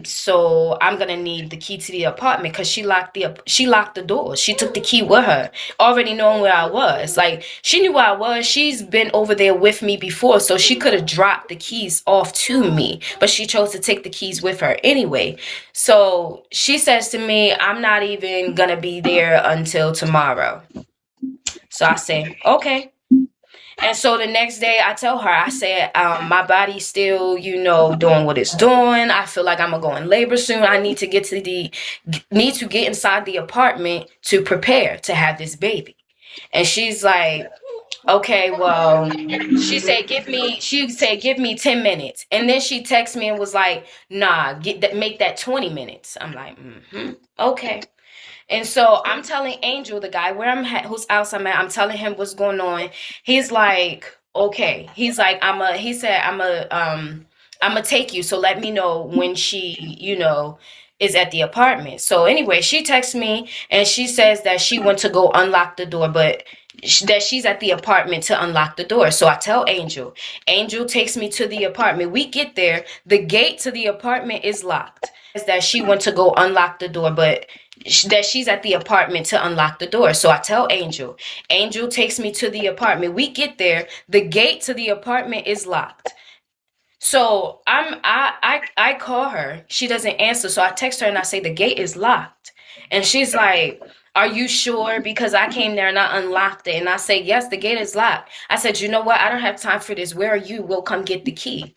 So I'm gonna need the key to the apartment because she locked the door. She took the key with her, already knowing where I was. Like she knew where I was. She's been over there with me before, so she could have dropped the keys off to me, but she chose to take the keys with her anyway. So she says to me, I'm not even gonna be there until tomorrow. So I say, okay. And so the next day I tell her, I said, my body's still, doing what it's doing. I feel like I'm gonna go in labor soon. I need to get inside the apartment to prepare to have this baby. And she's like, okay, well, she said, give me 10 minutes. And then she texted me and was like, nah, make that 20 minutes. I'm like, okay. And so I'm telling Angel, the guy whose house I'm at, I'm telling him what's going on. He's like, okay. He's like, he said, I'm gonna take you. So let me know when she, is at the apartment. So anyway, she texts me and she says that she went to go unlock the door, but that she's at the apartment to unlock the door. So I tell Angel. Angel takes me to the apartment. We get there. The gate to the apartment is locked. That she went to go unlock the door, but that she's at the apartment to unlock the door. So I tell Angel. Angel takes me to the apartment. We get there. The gate to the apartment is locked. So I call her. She doesn't answer. So I text her and I say the gate is locked. And she's like, "Are you sure? Because I came there and I unlocked it." And I say, "Yes, the gate is locked." I said, "You know what? I don't have time for this. Where are you? We'll come get the key."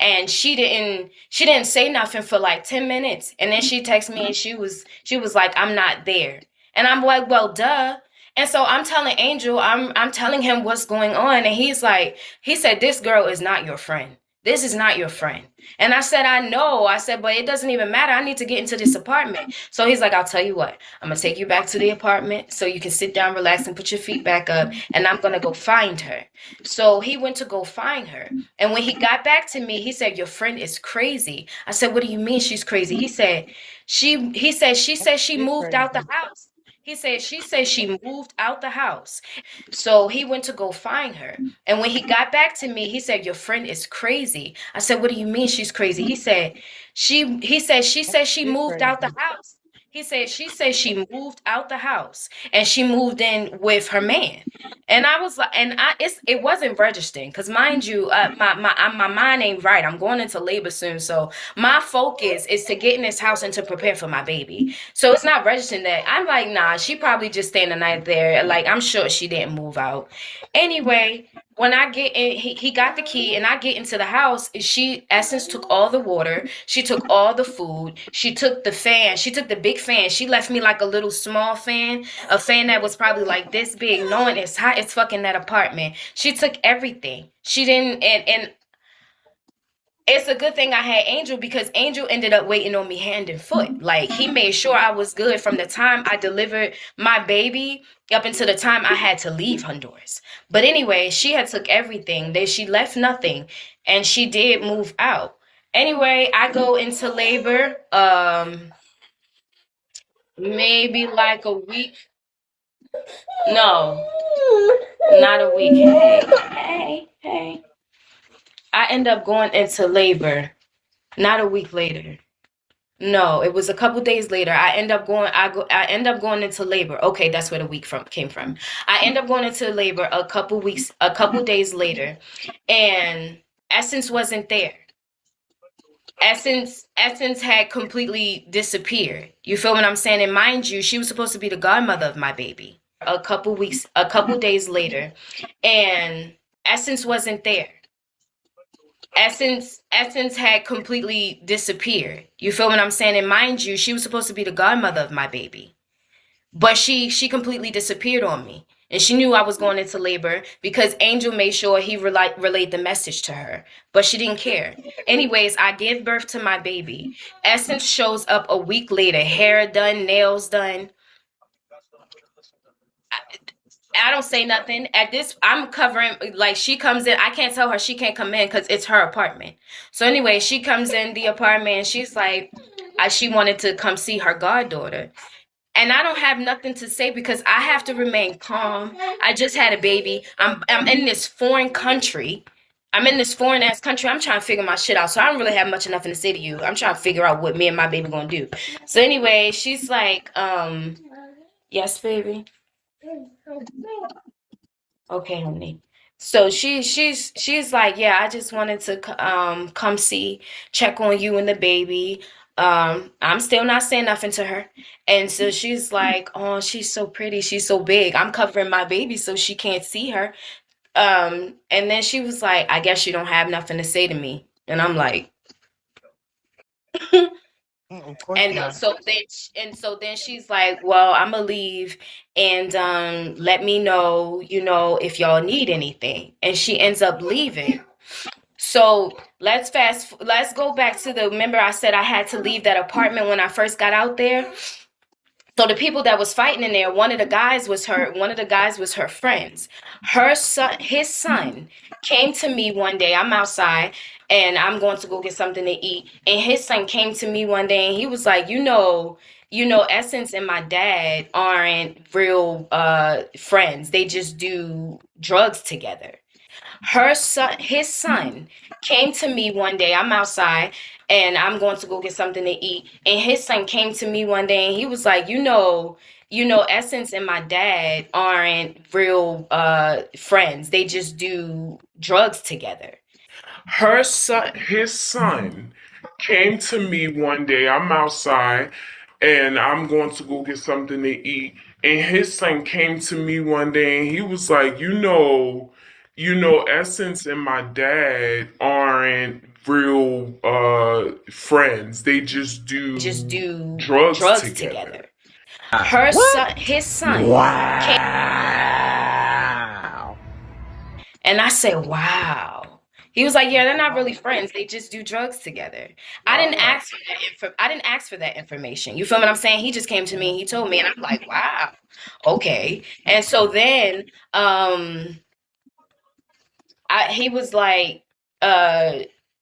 And she didn't say nothing for like 10 minutes. And then she texted me and she was like, "I'm not there." And I'm like, "Well, duh." And so I'm telling Angel, I'm telling him what's going on. And he said, "This girl is not your friend. This is not your friend." And I said, "I know." I said, "But it doesn't even matter. I need to get into this apartment." So he's like, "I'll tell you what, I'm gonna take you back to the apartment so you can sit down, relax, and put your feet back up, and I'm gonna go find her." So he went to go find her. And when he got back to me, he said, "Your friend is crazy." I said, "What do you mean she's crazy?" She said she moved out the house. He said she said she moved out the house. So he went to go find her. And when he got back to me, he said, "Your friend is crazy." I said, "What do you mean she's crazy?" He said she said she moved out the house. He said she said she moved out the house and she moved in with her man. And I was like, and it wasn't registering because, mind you, my mind ain't right. I'm going into labor soon, so my focus is to get in this house and to prepare for my baby. So it's not registering that. I'm like, nah, she probably just staying the night there. Like, I'm sure she didn't move out. Anyway, when I get in, he got the key and I get into the house. Essence took all the water. She took all the food. She took the fan. She took the big fan. She left me like a little small fan, a fan that was probably like this big, knowing it's hot as fucking that apartment. She took everything. She didn't, and it's a good thing I had Angel because Angel ended up waiting on me hand and foot. Like he made sure I was good from the time I delivered my baby up until the time I had to leave Honduras. But anyway, she had took everything. She left nothing, and she did move out. Anyway, I go into labor. Maybe like a week. No, not a week. Hey. I end up going into labor. Not a week later. No, it was a couple days later. I end up going into labor. Okay, that's where the week from came from. I end up going into labor a couple days later, and Essence wasn't there. Essence had completely disappeared. You feel what I'm saying? And mind you, she was supposed to be the godmother of my baby. A couple days later, and Essence wasn't there. Essence had completely disappeared. You feel what I'm saying? And mind you, she was supposed to be the godmother of my baby. But she completely disappeared on me. And she knew I was going into labor because Angel made sure he relayed the message to her. But she didn't care. Anyways, I gave birth to my baby. Essence shows up a week later, hair done, nails done. I don't say nothing. At this, I'm covering, like, she comes in. I can't tell her she can't come in because it's her apartment. So anyway, she comes in the apartment and she's like, she wanted to come see her goddaughter. And I don't have nothing to say because I have to remain calm. I just had a baby. I'm in this foreign country. I'm in this foreign ass country. I'm trying to figure my shit out. So I don't really have nothing to say to you. I'm trying to figure out what me and my baby gonna do. So anyway, she's like, yes, baby. Okay, honey. So she's like, yeah, I just wanted to come see, check on you and the baby. I'm still not saying nothing to her. And so she's like, oh, she's so pretty, she's so big. I'm covering my baby so she can't see her. And then she was like, I guess you don't have nothing to say to me. And I'm like, Of course and not. so then she's like, "Well, I'm gonna leave, and let me know, if y'all need anything." And she ends up leaving. So let's go back to remember I said I had to leave that apartment when I first got out there. So the people that was fighting in there, one of the guys was her friends. His son came to me one day. I'm outside and I'm going to go get something to eat. And his son came to me one day and he was like, Essence and my dad aren't real friends. They just do drugs together. His son came to me one day. I'm outside and I'm going to go get something to eat. And his son came to me one day and he was like, Essence and my dad aren't real friends. They just do drugs together. His son came to me one day. I'm outside and I'm going to go get something to eat. And his son came to me one day and he was like, Essence and my dad aren't real friends. They just do drugs together. What? His son came, Wow. and I said, "Wow." He was like, "Yeah, they're not really friends. They just do drugs together." I didn't ask for that information. You feel what I'm saying? He just came to me and he told me, and I'm like, "Wow, okay." And so then, he was like, uh,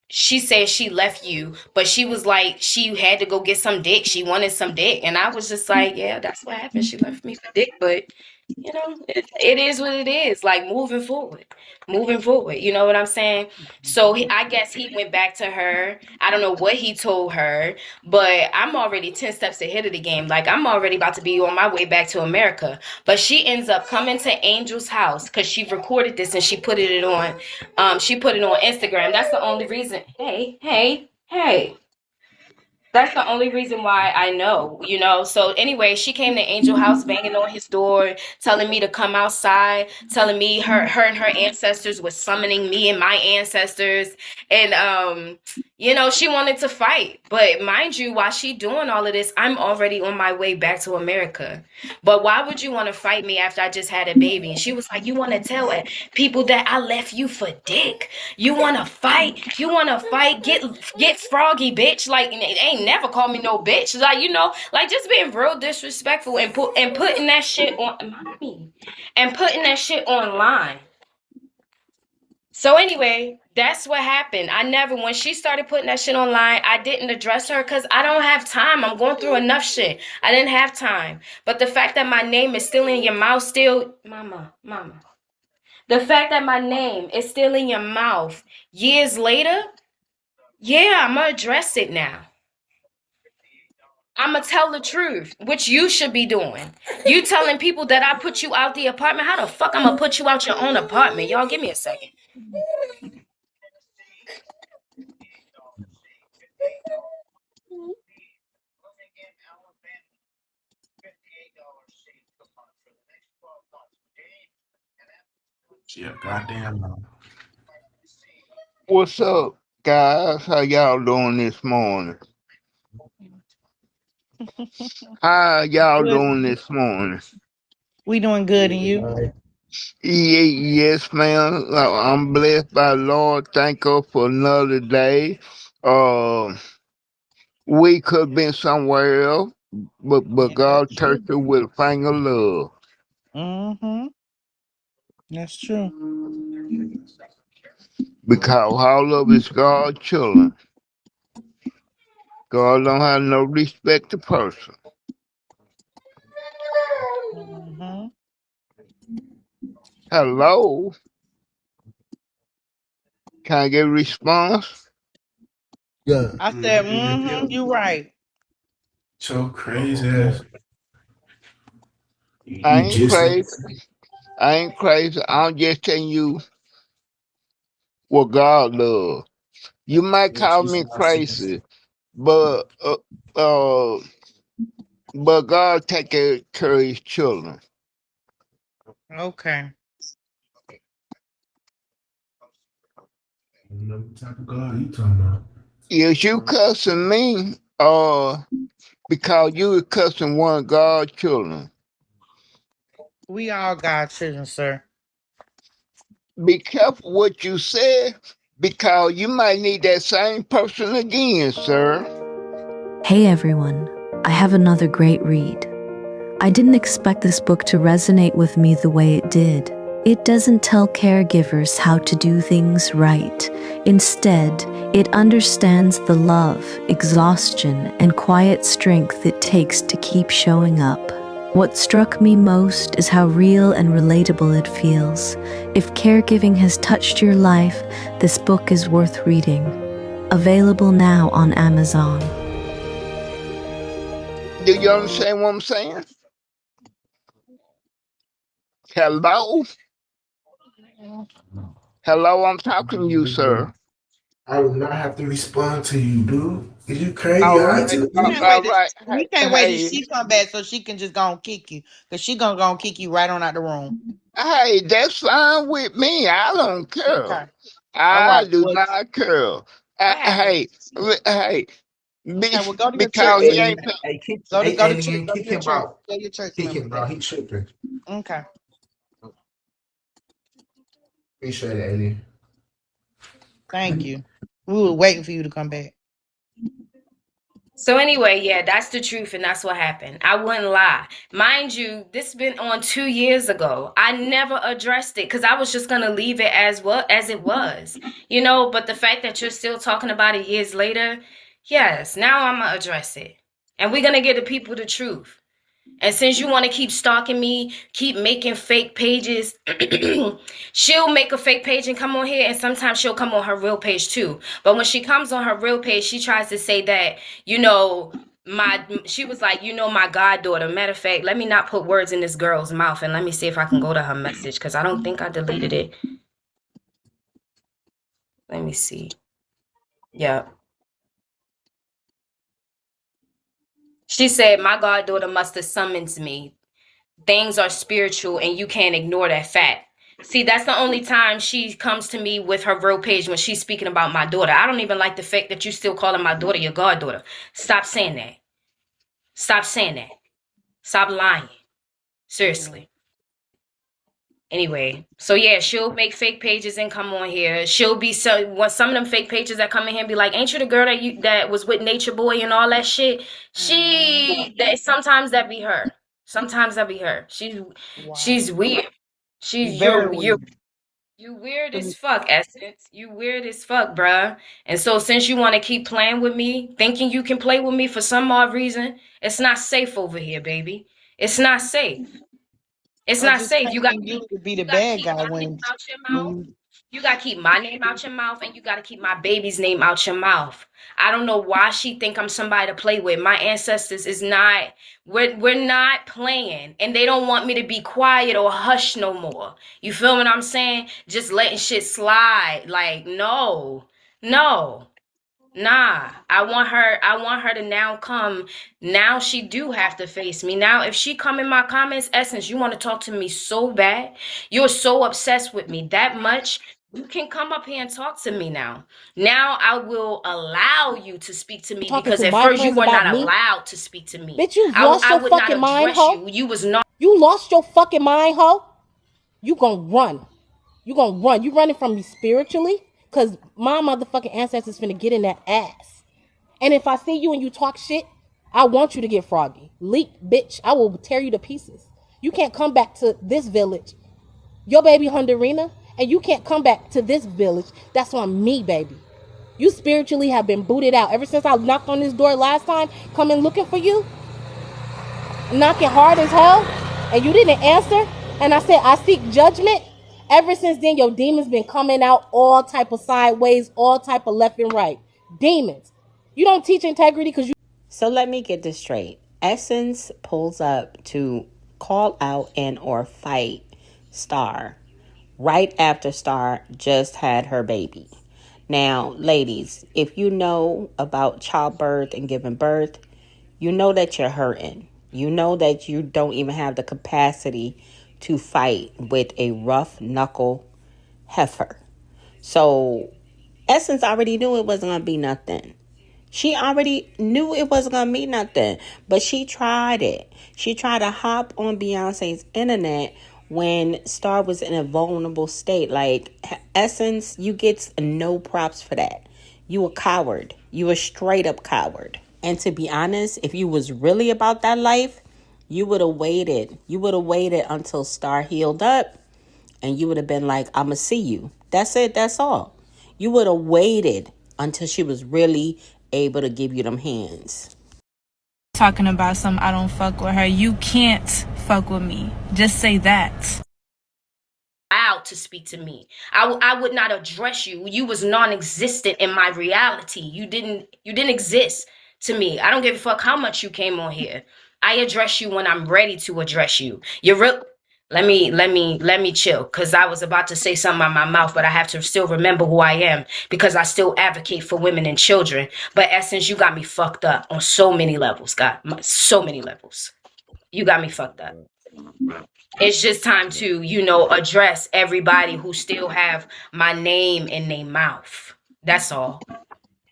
she said she left you, but she was like, she had to go get some dick. She wanted some dick. And I was just like, yeah, that's what happened. She left me for dick, but it is what it is. Like moving forward. You know what I'm saying? So I guess he went back to her. I don't know what he told her, but I'm already 10 steps ahead of the game. Like I'm already about to be on my way back to America. But she ends up coming to Angel's house because she recorded this and she put it on Instagram. That's the only reason. Hey. That's the only reason why I know. So anyway, she came to Angel House banging on his door, telling me to come outside, telling me her and her ancestors was summoning me and my ancestors. And she wanted to fight. But mind you, while she doing all of this, I'm already on my way back to America. But why would you want to fight me after I just had a baby? And she was like, you want to tell people that I left you for dick. You want to fight? Get froggy, bitch. Like, they ain't never called me no bitch. Like, like just being real disrespectful and putting that shit on mommy and putting that shit online. So anyway, that's what happened. When she started putting that shit online, I didn't address her because I don't have time. I'm going through enough shit. I didn't have time. But the fact that my name is still in your mouth, mama. The fact that my name is still in your mouth years later, yeah, I'm gonna address it now. I'm gonna tell the truth, which you should be doing. You telling people that I put you out the apartment? How the fuck I'm gonna put you out your own apartment? Y'all, give me a second. Yeah, goddamn. What's up, guys? How y'all doing this morning? How y'all Good. doing this morning? We doing good, and you? Yes, ma'am. I'm blessed by the Lord. Thank her for another day. Uh, we could have been somewhere else, but God That's true. touched her with a finger of love. Mm-hmm. That's true. Because all of us God's children. God don't have no respect to person. Mm-hmm. Hello? Can I get a response? I said, mm-hmm, you right. So crazy. I You ain't just crazy. I ain't crazy. I'm just telling you what God loves. You might call me crazy, but uh, but God take care of His children. Okay. what type of God you talking about? Is you cussing me, because you was cussing one of God's children? We all got children, sir. Be careful what you say, because you might need that same person again, sir. Hey everyone, I have another great read. I didn't expect this book to resonate with me the way it did. It doesn't tell caregivers how to do things right. Instead, it understands the love, exhaustion, and quiet strength it takes to keep showing up. What struck me most is how real and relatable it feels. If caregiving has touched your life, this book is worth reading. Available now on Amazon. Do you understand what I'm saying? Hello? Hello, I'm talking to you, sir. I would not have to respond to you, dude. Is you crazy? All All right, right. to You you. can't All wait to right. you can't wait till she come back so she can just go and kick you. Cause she gonna kick you right on out the room. Hey, that's fine with me. I don't care. Okay. All I right. do Well, not care. what happened? Hey, Okay, well go to your church because he then. ain't. Alien, hey, kick, Go to hey, go to church. alien, Go to kick your him church. out. Tell your church Kick members him, bro. that. He tripping. Okay. Appreciate it, alien. Thank you. We were waiting for you to come back. So anyway, yeah, that's the truth, and that's what happened. I wouldn't lie. Mind you, this been on 2 years ago. I never addressed it because I was just gonna leave it as it was. But the fact that you're still talking about it years later, yes, now I'm gonna address it. And we're gonna give the people the truth. And since you want to keep stalking me, keep making fake pages, she'll make a fake page and come on here, and sometimes she'll come on her real page too. But when she comes on her real page, she tries to say that, she was like, my goddaughter. Matter of fact, let me not put words in this girl's mouth, and let me see if I can go to her message, because I don't think I deleted it. Let me see. Yeah. She said, my goddaughter must have summoned me. Things are spiritual and you can't ignore that fact. See, that's the only time she comes to me with her real page, when she's speaking about my daughter. I don't even like the fact that you still calling my daughter your goddaughter. Stop saying that. Stop saying that. Stop lying. Seriously. Anyway, so yeah, she'll make fake pages and come on here. She'll be some of them fake pages that come in here and be like, "Ain't you the girl that was with Nature Boy and all that shit?" Sometimes that be her. Sometimes that be her. Wow. She's weird. You She's very you're weird. you weird as fuck, Essence. You weird as fuck, bruh. And so since you want to keep playing with me, thinking you can play with me for some odd reason, it's not safe over here, baby. It's not safe. It's Well, not just safe. You got painting you to be the you got to bad keep guy my name out your when mouth. You got to keep my name out your mouth, and you got to keep my baby's name out your mouth. I don't know why she think I'm somebody to play with. My ancestors is not. We're not playing, and they don't want me to be quiet or hush no more. You feel what I'm saying? Just letting shit slide. Like no, no. Nah, I want her to now come. Now she do have to face me. Now if she come in my comments, Essence, you want to talk to me so bad. You're so obsessed with me that much. You can come up here and talk to me now. Now I will allow you to speak to me, Talking because to at my first you friends were about not me. allowed to speak to me. Bitch, you I lost I your would not fucking mind, address ho. you. You was not. You lost your fucking mind, ho. You gonna run. You gonna run. You running from me spiritually? Cause my motherfucking ancestors finna get in that ass. And if I see you and you talk shit, I want you to get froggy. Leak, bitch. I will tear you to pieces. You can't come back to this village, your baby Hondureena, and you can't come back to this village. That's on me, baby. You spiritually have been booted out. Ever since I knocked on this door last time, coming looking for you, knocking hard as hell, and you didn't answer, and I said I seek judgment. Ever since then, your demons been coming out all type of sideways, all type of left and right. Demons. You don't teach integrity because you. So let me get this straight. Essence pulls up to call out and or fight Star right after Star just had her baby. Now, ladies, if you know about childbirth and giving birth, you know that you're hurting. You know that you don't even have the capacity to fight with a rough knuckle heifer. So Essence already knew it wasn't gonna be nothing. She already knew it wasn't gonna mean nothing, but she tried it. She tried to hop on Beyonce's internet when Star was in a vulnerable state. Like, Essence, you get no props for that. You a coward. You a straight up coward. And to be honest, if you was really about that life, You would have waited. You would have waited until Star healed up, and you would have been like, "I'ma see you." That's it. That's all. You would have waited until she was really able to give you them hands. Talking about some I don't fuck with her. You can't fuck with me. Just say that. Out to speak to me. I would not address you. You was non-existent in my reality. You didn't exist to me. I don't give a fuck how much you came on here. I address you when I'm ready to address you. You're real. Let me chill, because I was about to say something out my mouth, but I have to still remember who I am, because I still advocate for women and children. But Essence, you got me fucked up on so many levels, God. So many levels. You got me fucked up. It's just time to, address everybody who still have my name in their mouth. That's all.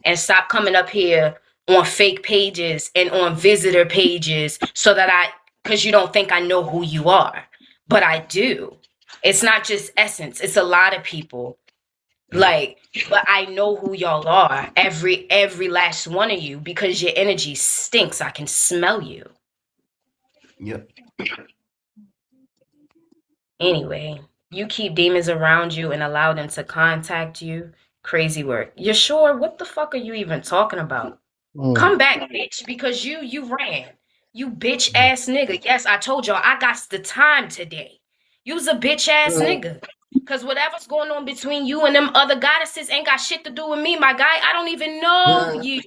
And stop coming up here on fake pages and on visitor pages so that because you don't think I know who you are. But I do. It's not just Essence. It's a lot of people. Like, but I know who y'all are. Every last one of you, because your energy stinks. I can smell you. Yep. Anyway, you keep demons around you and allow them to contact you. Crazy work. You're sure? What the fuck are you even talking about? Mm. Come back, bitch, because you ran. You bitch ass nigga. Yes, I told y'all I got the time today. You's a bitch ass nigga. Cause whatever's going on between you and them other goddesses ain't got shit to do with me, my guy. I don't even know you.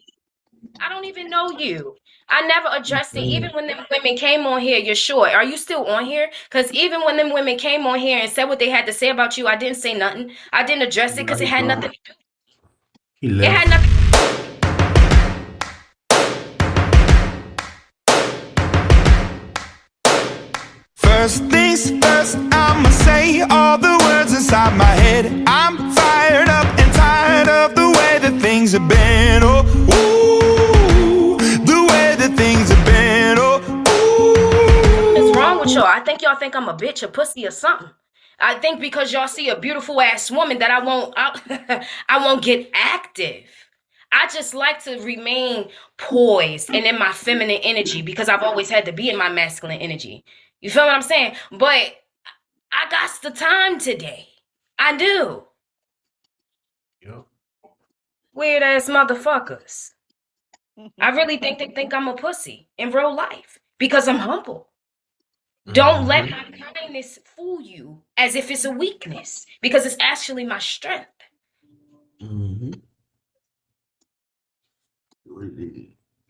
I don't even know you. I never addressed it. Even when them women came on here, you're sure. Are you still on here? Because even when them women came on here and said what they had to say about you, I didn't say nothing. I didn't address it because it had nothing to do. He It had left. nothing. First things first, I'ma say all the words inside my head. I'm fired up and tired of the way that things have been. Oh, ooh, the way that things have been. Oh, What's wrong with ooh. y'all? I think y'all think I'm a bitch, a pussy, or something. I think because y'all see a beautiful ass woman that I won't get active. I just like to remain poised and in my feminine energy because I've always had to be in my masculine energy. You feel what I'm saying? But I got the time today. I do. Yep. Weird ass motherfuckers. I really think they think I'm a pussy in real life because I'm humble. Don't let my kindness fool you as if it's a weakness because it's actually my strength. Mm-hmm.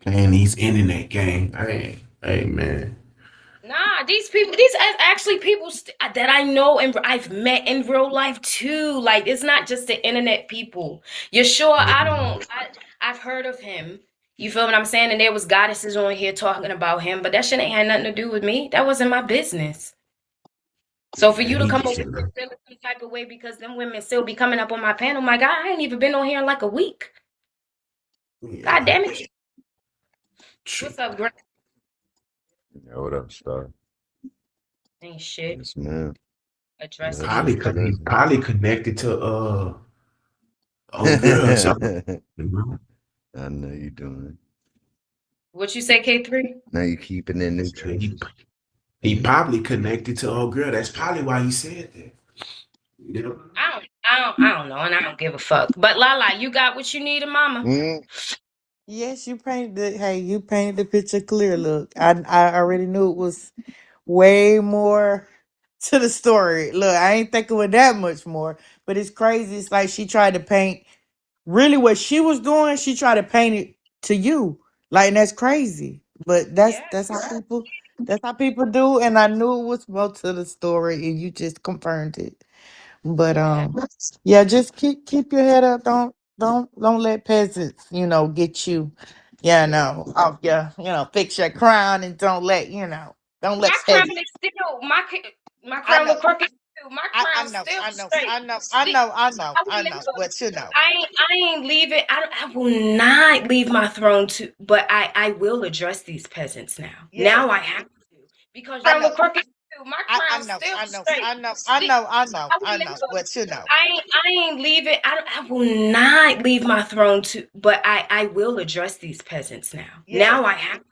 Playing these internet game. Hey, man. Nah, these actually people that I know and I've met in real life too. Like, it's not just the internet people. You're sure? I've heard of him. You feel what I'm saying? And there was goddesses on here talking about him, but that shit ain't had nothing to do with me. That wasn't my business. So for Yeah, you to he come just over and feel some type of way because them women still be coming up on my panel, my God, I ain't even been on here in like a week. God yeah. damn it. What's up, Grant? Yeah, what up, Star? Ain't shit. Yes, man. Addressing Nothing. these. Probably he's Nothing. probably connected to old girl. So, you know? I know you doing. What you say, K3? Now you keeping in new So traces. he probably connected to old girl. That's probably why he said that. You know? I don't know, and I don't give a fuck. But Lala, you got what you needed, mama? Mm, Yes, you painted the picture clear. Look, I already knew it was way more to the story. Look, I ain't thinking with that much more, but it's crazy. It's like she tried to paint really what she was doing. She tried to paint it to you, like, and that's crazy. But Yeah. that's how people do. And I knew it was more to the story, and you just confirmed it. But Yeah. yeah, just keep your head up. Don't let peasants, get you. Yeah, no. Oh, yeah, fix your crown and don't let My crown peasants. is still my I crown know, look crooked too. My I crown's know, still I know, straight. I know, I See, know, I know, I will I know. never. But I ain't leaving. I will not leave my throne to. But I will address these peasants now. yes, Now I have to because I crown know, look crooked too. My I crown's know, still I know, straight. I know, I See, know, I know, I will I know. never. But I ain't leaving. I will not leave my throne to, but I will address these peasants now. yes, Now I have to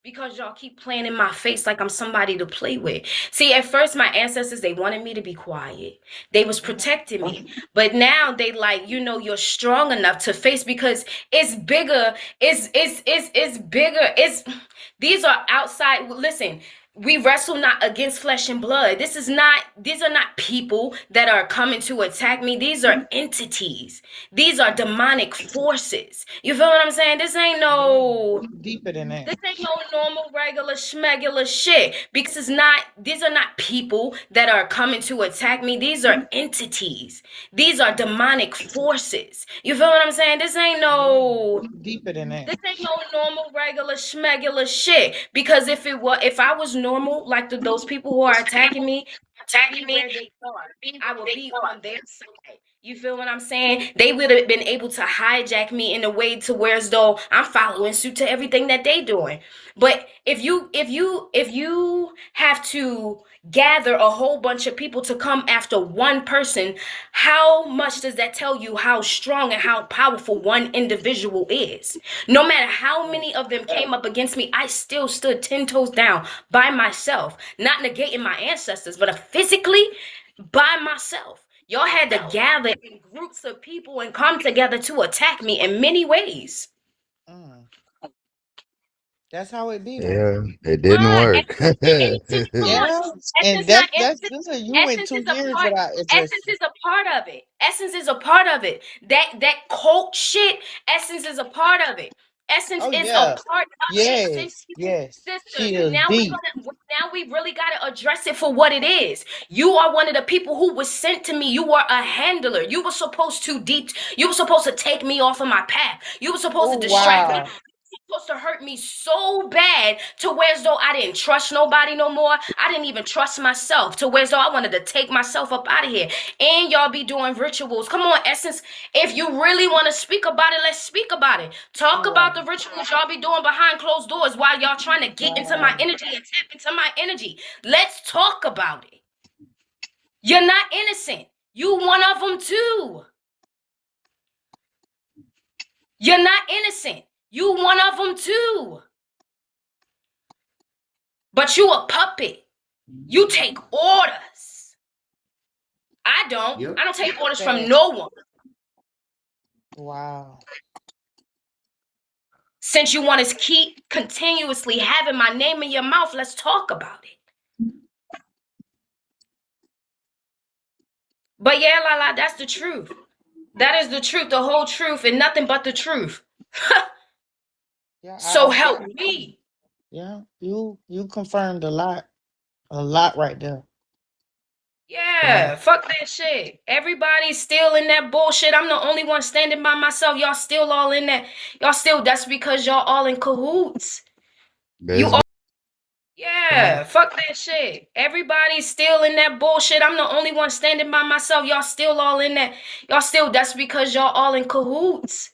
because y'all keep playing in my face like I'm somebody to play with. See, at first my ancestors, they wanted me to be quiet. They was protecting me. But now they like, you're strong enough to face because it's bigger. It's bigger. These are outside. Listen, we wrestle not against flesh and blood. These are not people that are coming to attack me. These are entities. These are demonic forces. You feel what I'm saying? Deeper than that. This ain't no normal, regular, schmegular shit. Because these are not people that are coming to attack me. These are entities. These are demonic forces. You feel what I'm saying? Deeper than that. This ain't no normal, regular, schmegular shit. Because if I was normal, like those people who are attacking me, be where they are. I will be on their side. You feel what I'm saying? They would have been able to hijack me in a way to where as though I'm following suit to everything that they doing. But if you have to gather a whole bunch of people to come after one person, how much does that tell you how strong and how powerful one individual is? No matter how many of them came up against me, I still stood 10 toes down by myself, not negating my ancestors, but physically by myself. Y'all had to gather in groups of people and come together to attack me in many ways. Mm. That's how it be though. Yeah, it didn't work. Essence, come on. Yeah, and Essence, not that's essence. good. You went Essence is 2 years without Essence addressing. is a part of it. Essence is a part of it. That cult shit. Essence is a part of it. Essence Oh is a yeah. part of it, Yes, yes. sister. She is deep. Now we really gotta address it for what it is. You are one of the people who was sent to me. You were a handler. You were supposed to You were supposed to take me off of my path. You were supposed to Oh distract me. wow. Supposed to hurt me so bad to where as though I didn't trust nobody no more. I didn't even trust myself to where as though I wanted to take myself up out of here. And y'all be doing rituals. Come on, Essence. If you really want to speak about it, let's speak about it. Talk about Right. the rituals y'all be doing behind closed doors while y'all trying to get into my Wow. energy and tap into my energy. Let's talk about it. You're not innocent. You one of them too. You're not innocent. You one of them too. But you a puppet. You take orders. I don't. Yep. I don't take orders from Facts. no one. Wow. Since you want to keep continuously having my name in your mouth, let's talk about it. But yeah, Lala, that's the truth. That is the truth, the whole truth, and nothing but the truth. Yeah, So I help feel you. me. Yeah, you confirmed a lot right there. A Yeah, lot. fuck that shit. Everybody's still in that bullshit. I'm the only one standing by myself. Y'all still all in that. That's because y'all all in cahoots. You There's all, been yeah, Right. fuck that shit. Everybody's still in that bullshit. I'm the only one standing by myself. Y'all still all in that. That's because y'all all in cahoots.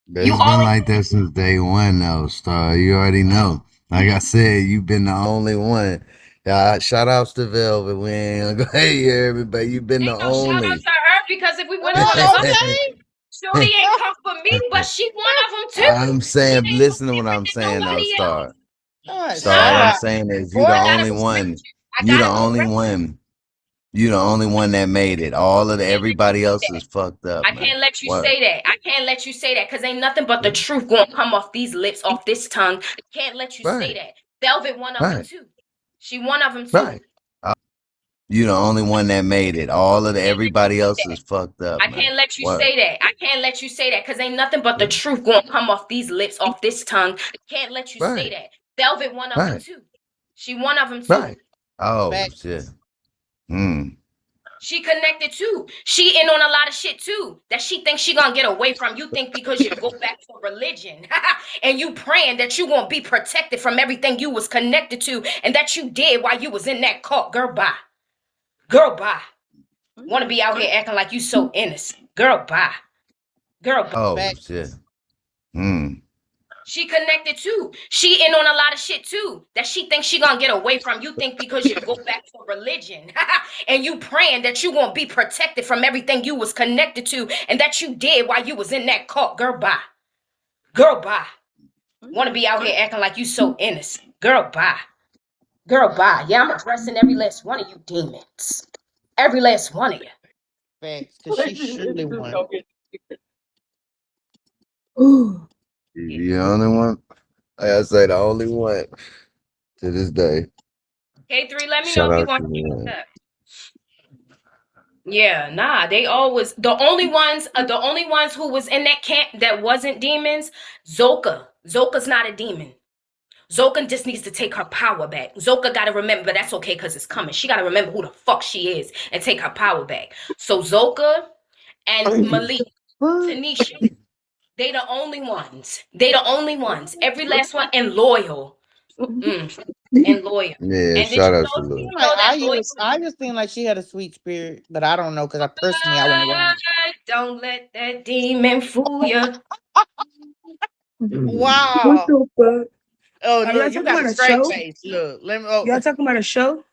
You it's all been in, like that since day one, though, Star. You already know. Like I said, you've been the only one. Shout outs to Velvet. We ain't gonna go hey everybody. You've been the ain't no shout out only. to her because if we went into the other, Okay. Shorty ain't come for me, but she one of them too. I'm It saying, ain't no listen to what different I'm than saying, though, nobody else. Star. All right, Star, shout all I'm Huh? out. saying is you Boy, the I gotta only respect one. you. I You the gotta only correct you. one. You the only one that made it. All of the Can't let you everybody say else that. is fucked up, I man. can't let you What? say that. I can't let you say that because ain't nothing but the Yeah. truth gonna come off these lips, off this tongue. I can't let you say Right. that. Velvet one of them Right. too. She one of them too. Right. You the only one that made it. All of the Can't let you everybody say else that. is fucked up, I man. can't let you What? say that. I can't let you say that because ain't nothing but the Yeah. truth gonna come off these lips, off this tongue. I can't let you say Right. that. Velvet one of them Right. too. She one of them too. Right. Oh shit. Facts. Hmm. She connected too. She in on a lot of shit too that she thinks she gonna get away from. You think because you go back to religion and you praying that you gonna be protected from everything you was connected to and that you did while you was in that cult. Girl, bye. Girl, bye. Wanna be out here acting like you so innocent. Girl, bye. Girl, bye. Oh shit. Facts. Hmm. She connected too. She in on a lot of shit too that she thinks she gonna get away from. You think because you go back to religion and you praying that you gonna be protected from everything you was connected to and that you did while you was in that cult. Girl, bye. Girl, bye. Want to be out here acting like you so innocent. Girl, bye. Girl, bye. Yeah, I'm addressing every last one of you demons. Every last one of you. Facts, because she surely won. Yeah. You the only one? Like I say, the only one to this day. K3, let me know Shout if you out want to to keep you. that. Yeah, nah, they always the only ones who was in that camp that wasn't demons, Zoka. Zoka's not a demon. Zoka just needs to take her power back. Zoka gotta remember, but that's okay because it's coming. She gotta remember who the fuck she is and take her power back. So Zoka and Malik, Tanisha, they the only ones. They the only ones. Every last one and loyal. Mm, and loyal. Yeah, And did you shout out know, to do you Lil. Like know that loyal? I just think like she had a sweet spirit, but I don't know because I personally I won't around. Don't let that demon fool you. What Wow. the fuck? Oh Are y'all look, you talking got a about a straight show? face. Look, let me. Oh, Y'all talking about a show? Are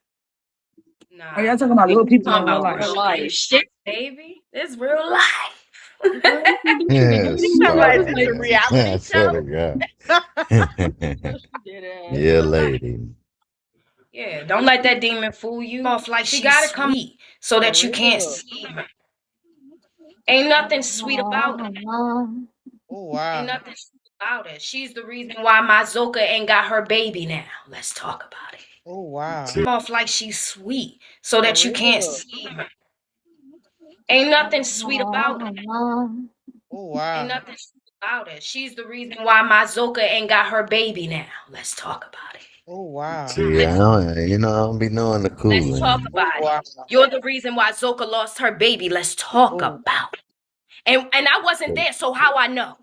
Nah, y'all talking about we real people talking in real about life? real life shit, baby. It's real life. Girl, Yeah, you talking about is stop, this a man. I reality swear to show? God. Yeah, lady. Yeah, don't let that demon fool you. Off like she gotta come sweet so For that you can't real. see her. Ain't nothing sweet about her. Oh Ain't wow. nothing sweet about her. She's the reason why my Zoka ain't got her baby now. Let's talk about it. Oh wow. See, Off like she's sweet so For that you can't real. see her. Ain't nothing sweet about her. Oh Ain't wow. nothing sweet about her. She's the reason why my Zoka ain't got her baby now. Let's talk about it. Oh wow. see, I don't be knowing the Let's talk cooling. Oh about it. wow. You're the reason why Zoka lost her baby. Let's talk Oh. about it. And I wasn't there, so how I know?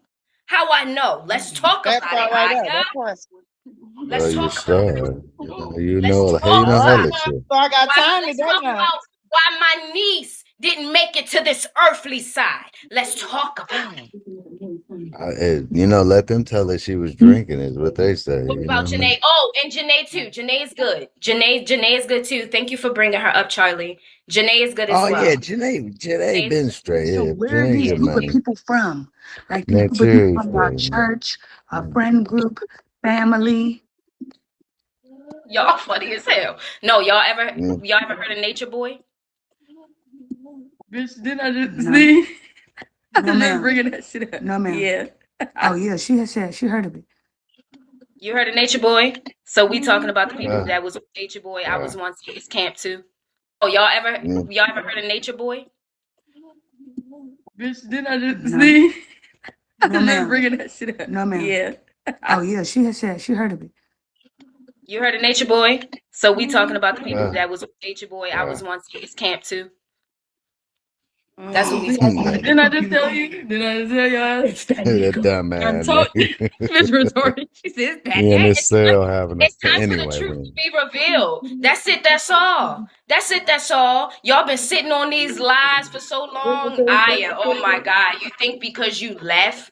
How I know? Let's talk That about it, part right there. Aya. That part. Well, Let's you talk about it. start. Let's You talk know Oh, about hella it. shit. so I got time Let's today talk now. about why my niece didn't make it to this earthly side. Let's talk about it. Damn. Let them tell her she was drinking is what they say. What You about know what I Janae? mean? Oh, and Janae too. Janae is good. Janae is good too. Thank you for bringing her up, Charlie. Janae is good as Oh yeah, well. Janae Janae is been good. straight. so Yeah, where are Janae these get group of money. people from? Like these Next group of people year, from our church, our friend group, family. Y'all funny as hell. No, y'all ever yeah. y'all ever heard of Nature Boy? Bitch, didn't I just see? I no, just bringing that shit up. No, ma'am. Yeah. Oh yeah, she has said she heard of it. You heard of Nature Boy? So we talking about the people Uh, that was with Nature Boy. I uh, was once at his camp too. Oh, yeah. y'all ever heard of Nature Boy? Bitch, didn't I just see? I no, just bringing that shit up. No, ma'am. Yeah. Oh yeah, she has said she heard of it. You heard of Nature Boy? So we talking about the people Uh, that was with Nature Boy. I uh, was once at his camp too. That's what we talking about. Didn't I just tell you? Didn't I just tell you? It's that that nigga. dumb I man. told Bitch retarded. She says that. He in his It's cell having a It's time for the anyway. truth to be revealed. That's it. That's all. That's it. That's all. Y'all been sitting on these lies for so long. Aya, oh my God. You think because you left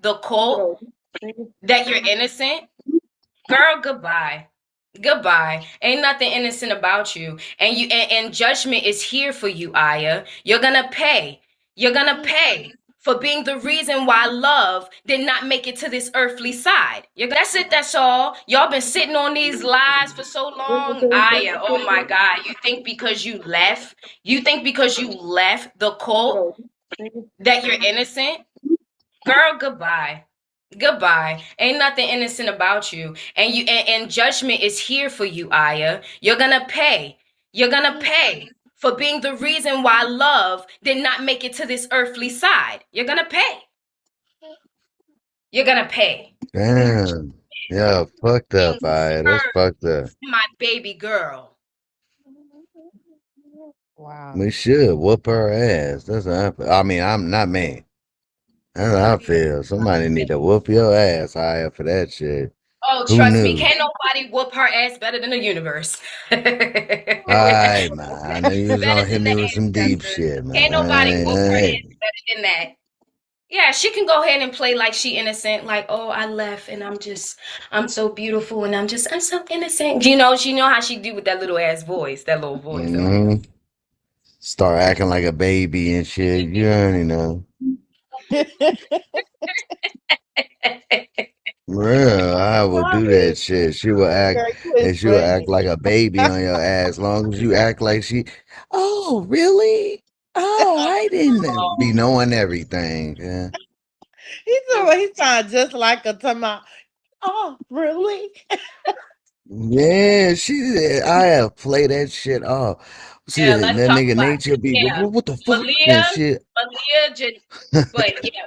the cult that you're innocent? Girl, goodbye. Goodbye. Ain't nothing innocent about you. And judgment is here for you, Aya. You're gonna pay. You're gonna pay for being the reason why love did not make it to this earthly side. That's it, that's all. Y'all been sitting on these lies for so long. Aya, oh my God. You think because you left the cult that you're innocent? Girl, goodbye. Goodbye. Ain't nothing innocent about you. And judgment is here for you, Aya. You're gonna pay. You're gonna pay for being the reason why love did not make it to this earthly side. You're gonna pay. You're gonna pay. Damn. Yeah, fucked Being up, That's fucked up. my baby girl. Wow. We should whoop her ass. That's how I feel. I mean, I'm not me. That's how I feel. Somebody need to whoop your ass higher for that shit. Oh, Who trust me, knew? can't nobody whoop her ass better than the universe. Better All right, man. I knew you was gonna hit than the me with some deep ancestors. shit, Can't nobody man. whoop her ass better than that. Yeah, she can go ahead and play like she innocent, like, oh, I left and I'm so beautiful and I'm so innocent. She know how she do with that little ass voice, that little voice, that little. Mm-hmm. Start acting like a baby and shit. You already know. Real, I would do that Sorry. shit. She would act, Girl, you and is she would act funny. like a baby on your ass. As long as you act like she, oh, really? Oh, I didn't be knowing everything. Yeah, He sound just like a tama. Oh, really? yeah. I have played that shit off. Yeah, Shit, let's that talk nigga about nature it. be, Yeah, what the fuck and Malia, shit. but yeah,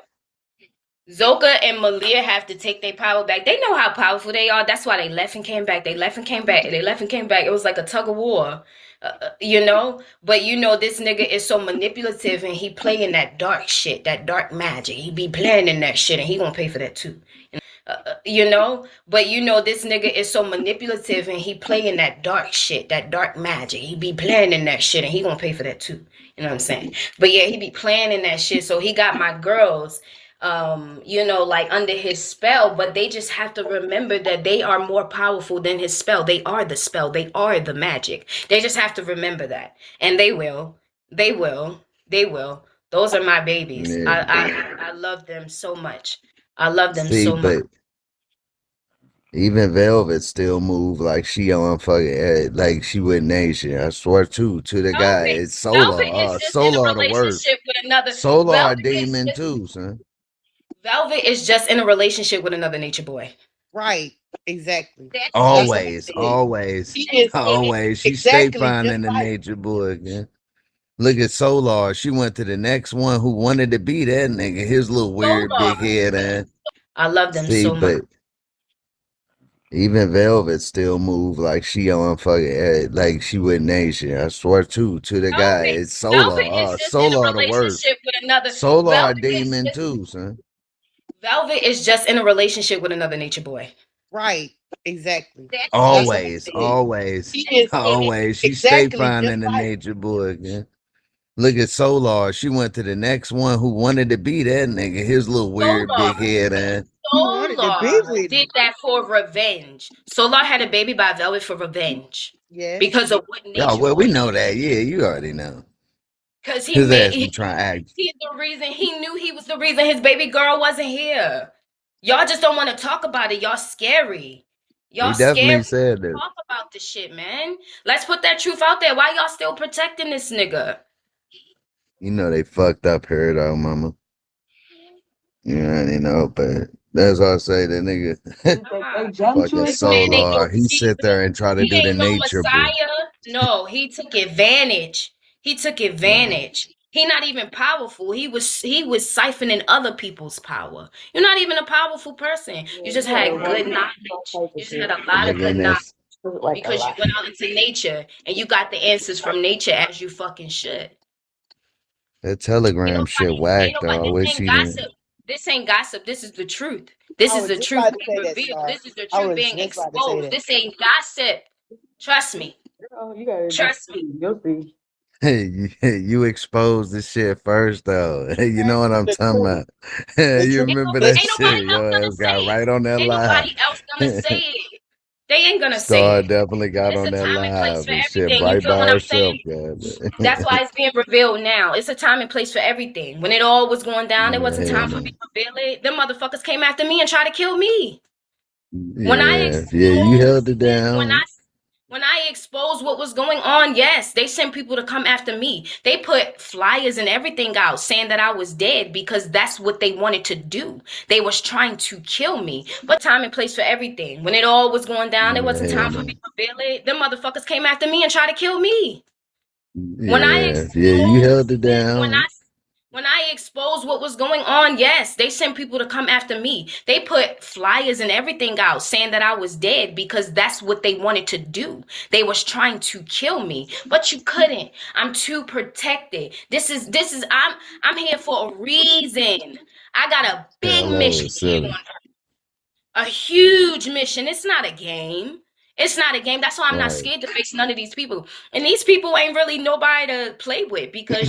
Zoka and Malia have to take their power back. They know how powerful they are. That's why they left and came back. They left and came back. They left and came back. It was like a tug of war, you know. But you know, this nigga is so manipulative, and he playing that dark shit, that dark magic. He be playing in that shit, and he gonna pay for that too. You know, but you know, this nigga is so manipulative, and he playing that dark shit, that dark magic. He be playing in that shit, and he gonna pay for that too. You know what I'm saying? But yeah, he be playing in that shit. So he got my girls, you know, like under his spell, but they just have to remember that they are more powerful than his spell. They are the spell. They are the magic. They just have to remember that, and they will. They will. They will. Those are my babies. Yeah. I love them so much. I love them See, so much. but even Velvet still move like she on fucking like she with Nation. I swear to the guy. Velvet, It's Solar. Velvet is just in a Solar the worst. relationship with another. Solar a Velvet is demon just too, son. Velvet is just in a relationship with another nature boy. Right. Exactly. That's That's it. what I Always, said. always, He is always. She stay exactly just finding the like nature boy again. Look at Solar. She went to the next one who wanted to be that nigga. His little weird Solar. big head and I love them see, so much. but even Velvet still move like she on fucking like she with Nation. I swear to the guy. Velvet, It's Velvet Solar. is just in a Solar the worst. relationship with another. Solar a Velvet is demon just too, son. Velvet is just in a relationship with another nature boy. right. Exactly. That's it. That's what I Always, said. always, He is always. She stay exactly just finding the like nature boy again. Look at Solar. She went to the next one who wanted to be that nigga. His little weird Solar. big head and you wanted to be Solar with did him. that for revenge. Solar had a baby by Velvet for revenge Yes. because of what oh Nature well, Boy we know did. that. Yeah, you already know. Because he His made ass be trying to act. he's the reason he knew he was the reason his baby girl wasn't here. Y'all just don't want to talk about it. Y'all scary. He Y'all scary definitely to said that. talk about this shit, man. Let's put that truth out there. Why y'all still protecting this nigga? You know they fucked up her though, mama. You already know, but that's all I say. The nigga Ah, jumped you fucking in this man ain't no Solar. He sit Jesus. there and try to He do the ain't no nature boy. Messiah. No, he took advantage. He took Nah. advantage. He not even powerful. He was siphoning other people's power. You're not even a powerful person. You just had good knowledge. You just had a The lot of nigga good in knowledge this because you went out into nature and you got the answers from nature as you fucking should. that Ain't telegram shit nobody, ain't whacked nobody, though. I this wish ain't he didn't. gossip. This ain't gossip. This is the truth. This I is was the just truth about to being say that, revealed. Star. This is the I truth was being just about to say exposed. that. This ain't gossip. Trust me. Girl, you gotta just Trust me. you'll see. You exposed the shit first though. You know what I'm The talking truth. about. The You truth. remember The that Ain't truth. nobody shit. else Your gonna ass say got it. right on that Ain't live. nobody else gonna say it. They ain't gonna say Star it. definitely got It's on a that time and place live for and shit everything. You right feel by what I'm saying? herself, God. That's why it's being revealed now. It's a time and place for everything. When it all was going down, there wasn't Yeah, time for me no. to reveal it. Them motherfuckers came after me and tried to kill me. When I Yeah, yeah, you held exposed it it, down. when I exposed what was going on, yes, they sent people to come after me. They put flyers and everything out saying that I was dead because that's what they wanted to do. They was trying to kill me. But time and place for everything. When it all was going down, there wasn't Yeah, time for no. me to reveal it. Them motherfuckers came after me and tried to kill me. When I Yeah, yeah, you held exposed it it, down. when I exposed what was going on, yes, they sent people to come after me. They put flyers and everything out saying that I was dead because that's what they wanted to do. They was trying to kill me, but you couldn't. I'm too protected. This is I'm here for a reason. I got a big Hello, mission here silly. on a huge mission. It's not a game. It's not a game. That's why I'm not Right. scared to face none of these people. And these people ain't really nobody to play with because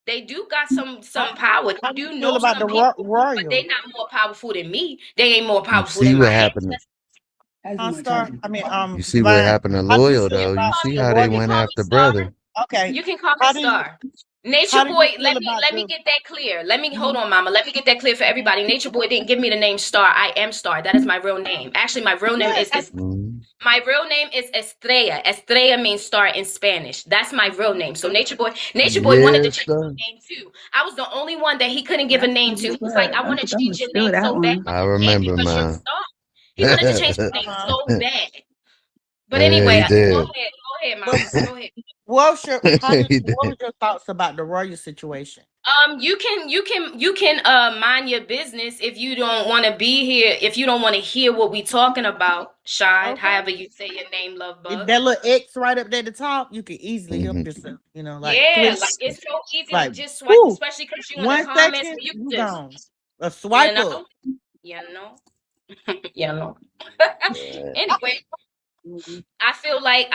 they do got How, some power. They how do you do feel know about some the people, but they royal? not more powerful than me. They ain't more You powerful see than what my happened. ancestors. Star? I mean, You see what Divine. happened to How do you Loyal feel though. You about see the how they royal? You can went call me after Star. brother. Okay. You can call me How do you Star. Nature How do you Boy, feel let about me the? get that clear. Let me hold Mhm. on, Mama. Let me get that clear for everybody. Nature Boy didn't give me the name Star. I am Star. That is my real name. Actually, my real name Yeah, is my real name is Estrella. Estrella means star in Spanish. That's my real name. So Nature Boy wanted to Yeah, change star. his name too. I was the only one that he couldn't give a That's name to. pretty He was like, good. I I want to think I'm gonna change your steal name that so bad, one. but I you can't remember, because you're man. Star. He wanted to change his name uh-huh. so bad. But Yeah, anyway, he did. go ahead, But Mama. Go ahead. He what was did. your thoughts about the royal situation? You can mind your business if you don't want to be here. If you don't want to hear what we talking about, Shide. Okay. However you say your name, Love If Bug. that little X right up there at the top, you can easily help Mhm. yourself. Like Yeah, click, like it's so easy to like, just swipe, whoo, especially because you in the one comments section, where you you can just, gone. A you swipe know, up. you know, you know. Right. Anyway, Mhm. I feel like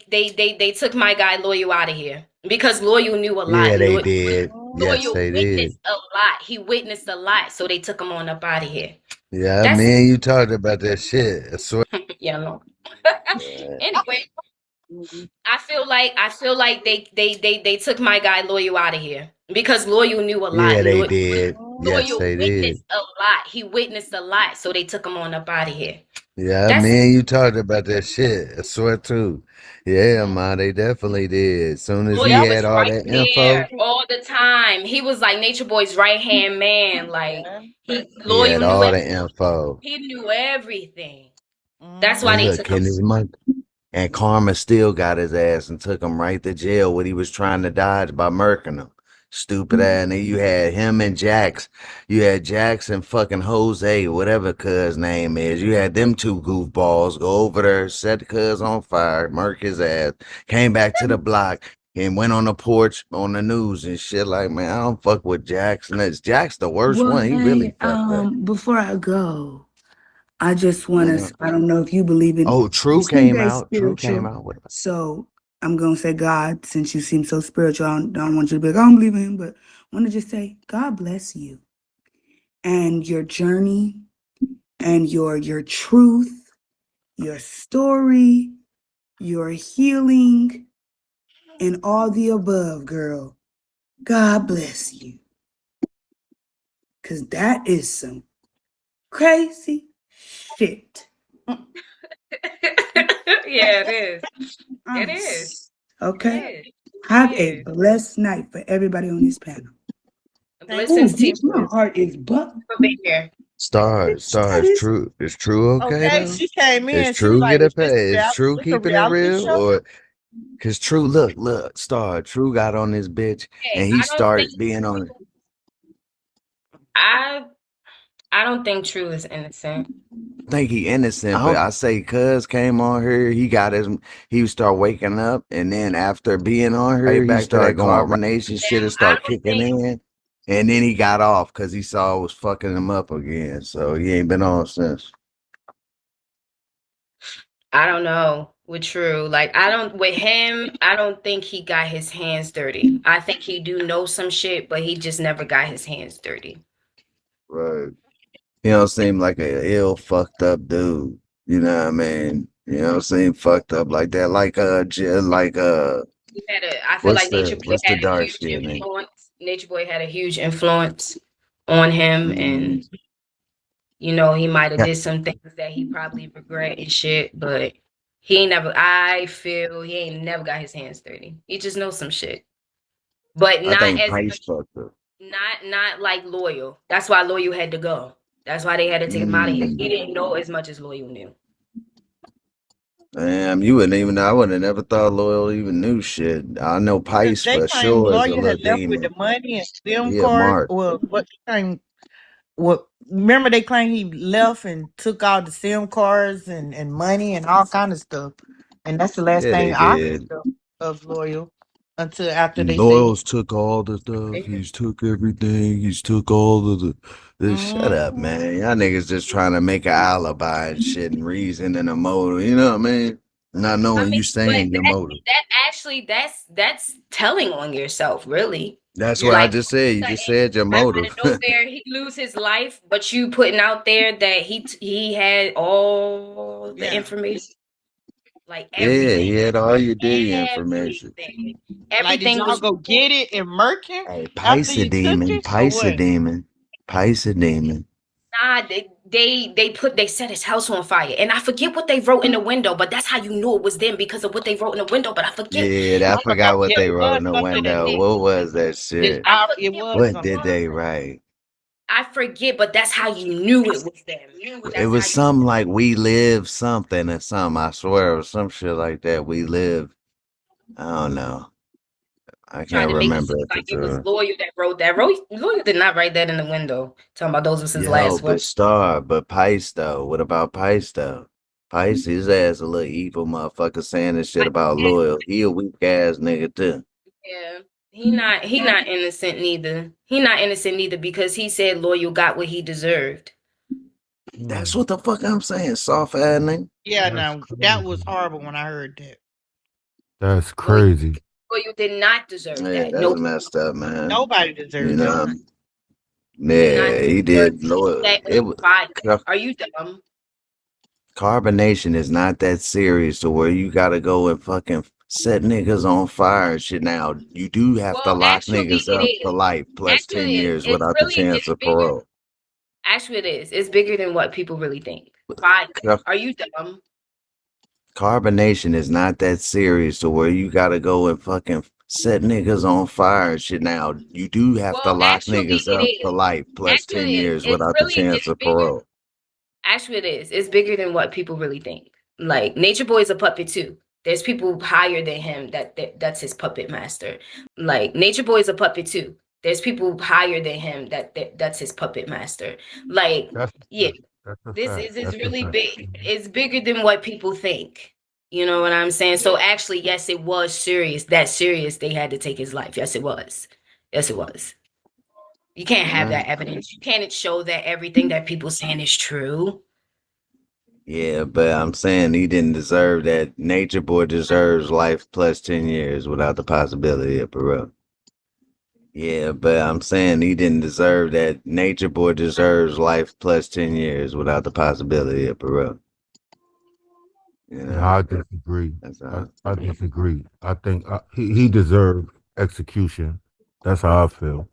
they took my guy Loyal out of here because Loyal knew a lot. Yeah, they did. Yes, Loyal they did. witnessed a lot. He witnessed a lot, so they took him on up out of here. Yeah, That's me and you talked about that shit. I swear. you know. Right. Anyway, Mhm. I feel like they took my guy Loyal out of here because Loyal knew a lot. Yeah, they did. Yes, Loyal they did. witnessed a lot. He witnessed a lot, so they took him on up out of here. Yeah, That's me and you talked about that shit. I swear too. Yeah, man, they definitely did. As soon as he Loyal Yep. had was all right that there info, all the time. He was like Nature Boy's right hand man. Like Yeah. he had Loyal knew all everything. the info. He knew everything. That's why And Mhm. they look, took him. Kenny's money. And Karma still got his ass and took him right to jail what he was trying to dodge by murking him. Stupid ass. And then you had him and Jax. You had Jax and fucking Jose, whatever cuz name is. You had them two goofballs go over there, set the cuz on fire, murk his ass, came back to the block and went on the porch on the news and shit like, man, I don't fuck with Jax. And it's Jax the worst Well, one. He really hey, fucked up. before I go, I just want Yeah. to, I don't know if you believe in, Oh, you True seem came very out. True came spiritual. out with it. So I'm going to say God, since you seem so spiritual, I don't want you to be like, I don't believe in him, but I want to just say, God bless you and your journey and your truth, your story, your healing, and all the above, girl. God bless you. Because that is some crazy shit. Yeah, it is. It Um, is. It okay. is. It Have a is. blessed night for everybody on this panel. Thank you. Oh, Blessings to bitch, my you heart is but for being here. bitch, Star that is is true. Is true okay Okay, though? she came Is in. She was true like, get a "Was this pay? Is true a keeping it reality real? show?" Or cause true look, Star, True got on this bitch Hey, and he started being on I I don't think True is innocent. I think he innocent, but I say cuz came on here, he would start waking up and then after being on her, he Back to that started going right carbonation shit and I start don't kicking think in. And then he got off because he saw it was fucking him up again. So he ain't been on since. I don't know with True. Like I don't with him, I don't think he got his hands dirty. I think he do know some shit, but he just never got his hands dirty. Right. He don't seem like a ill, fucked up dude. You know what I mean? You know, seem fucked up like that. I feel like Nature Boy What's the had a dark huge skin name? influence. Nature Boy had a huge influence on him, Mm, and he might have did some things that he probably regret and shit, but he ain't never. I feel he ain't never got his hands dirty. He just knows some shit, but I not think as Price much. fucked up. Not like Loyal. That's why Loyal had to go. That's why they had to take him out of here. Mm, He didn't know as much as Loyal knew. damn, you wouldn't even I would have never thought Loyal even knew shit. I know Because Pice they for claim sure is a lawyer little had left with the demon. money and SIM He a card. mark. Well, what they claim? What? Remember they claim he left and took all the SIM cards and money and all kind of stuff. And that's the last Yeah, thing they I did. heard of loyal until after they say he. Doyle's took all the stuff. He's took everything. He's took all of the shut up, Mhm. man. Y'all niggas just trying to make an alibi and shit and reason and a motive. You know what I mean? Not I knowing mean, you but saying your motive. that actually that's telling on yourself, really. That's what I Yeah. Like just said. You just said your out of motive. nowhere he lose his life, but you putting out there that he had all the Yeah. information. Like Yeah, everything, he had all your dig information. everything, Like, did everything y'all was go get it and murk him Hey, after you took it, or what? Paisa demon. nah. They set his house on fire, and I forget what they wrote in the window, but that's how you knew it was them because of what they wrote in the window. But I forget. Yeah, I I forgot. forgot what Yeah, they it wrote was in the something to that window. effect. What was that It, shit? I it forget was what What it something did like was. they write? I forget, but that's how you knew it was them. It That's how was you something like "We Live" something or something. I swear, it was some shit like that. We live. I don't know. I tried can't to make it remember seem at the like it was time. Loyal that wrote that. Loyal did not write that in the window. Talking about those was his Yo, last but words. Star, but Pice though. What about Pice though? Pice, his ass a little evil motherfucker saying this shit about loyal. He a weak ass nigga too. Yeah. He not innocent neither. He not innocent neither because he said Loyal got what he deserved. That's what the fuck I'm saying. Soft ass nigga. yeah. That's Now that was crazy. horrible when I heard that. That's Loyal, crazy. Loyal did not deserve Yeah, that. that's No, messed up, man. Nobody You deserved that. know. he did not Yeah, he deserve did. Loyal. that It was. fire. Are you dumb? Carbonation is not that serious to where you gotta go and fucking set niggas on fire and shit. Now, you do have to Well, lock actually niggas it up for is. life plus Actually 10 it is. years without the chance It's of bigger. parole. Actually it is. It's bigger than what people really think. Fire. Car- Are you dumb? Carbonation is not that serious to where you gotta go and fucking set niggas on fire and shit. Now, you do have to Well, lock actually niggas it up for is. life plus Actually 10 it is. years without the chance It's of bigger. parole. Actually, it is. It's bigger than what people really think. Like Nature Boy is a puppet too. There's people higher than him that's his puppet master. Like Nature Boy is a puppet too. There's people higher than him that's his puppet master. Like That's a yeah, fact. That's a this fact. is That's a really fact. big. It's bigger than what people think. You know what I'm saying? So actually, yes, it was serious. That serious. They had to take his life. Yes, it was. Yes, it was. You can't have Yeah. that evidence. You can't show that everything that people saying is true. Yeah, but I'm saying he didn't deserve that. Nature Boy deserves life plus 10 years without the possibility of parole. Yeah, but I'm saying he didn't deserve that. Nature Boy deserves life plus 10 years without the possibility of parole. You No, know, I disagree. that's I, all. I disagree. I think he deserved execution. That's how I feel.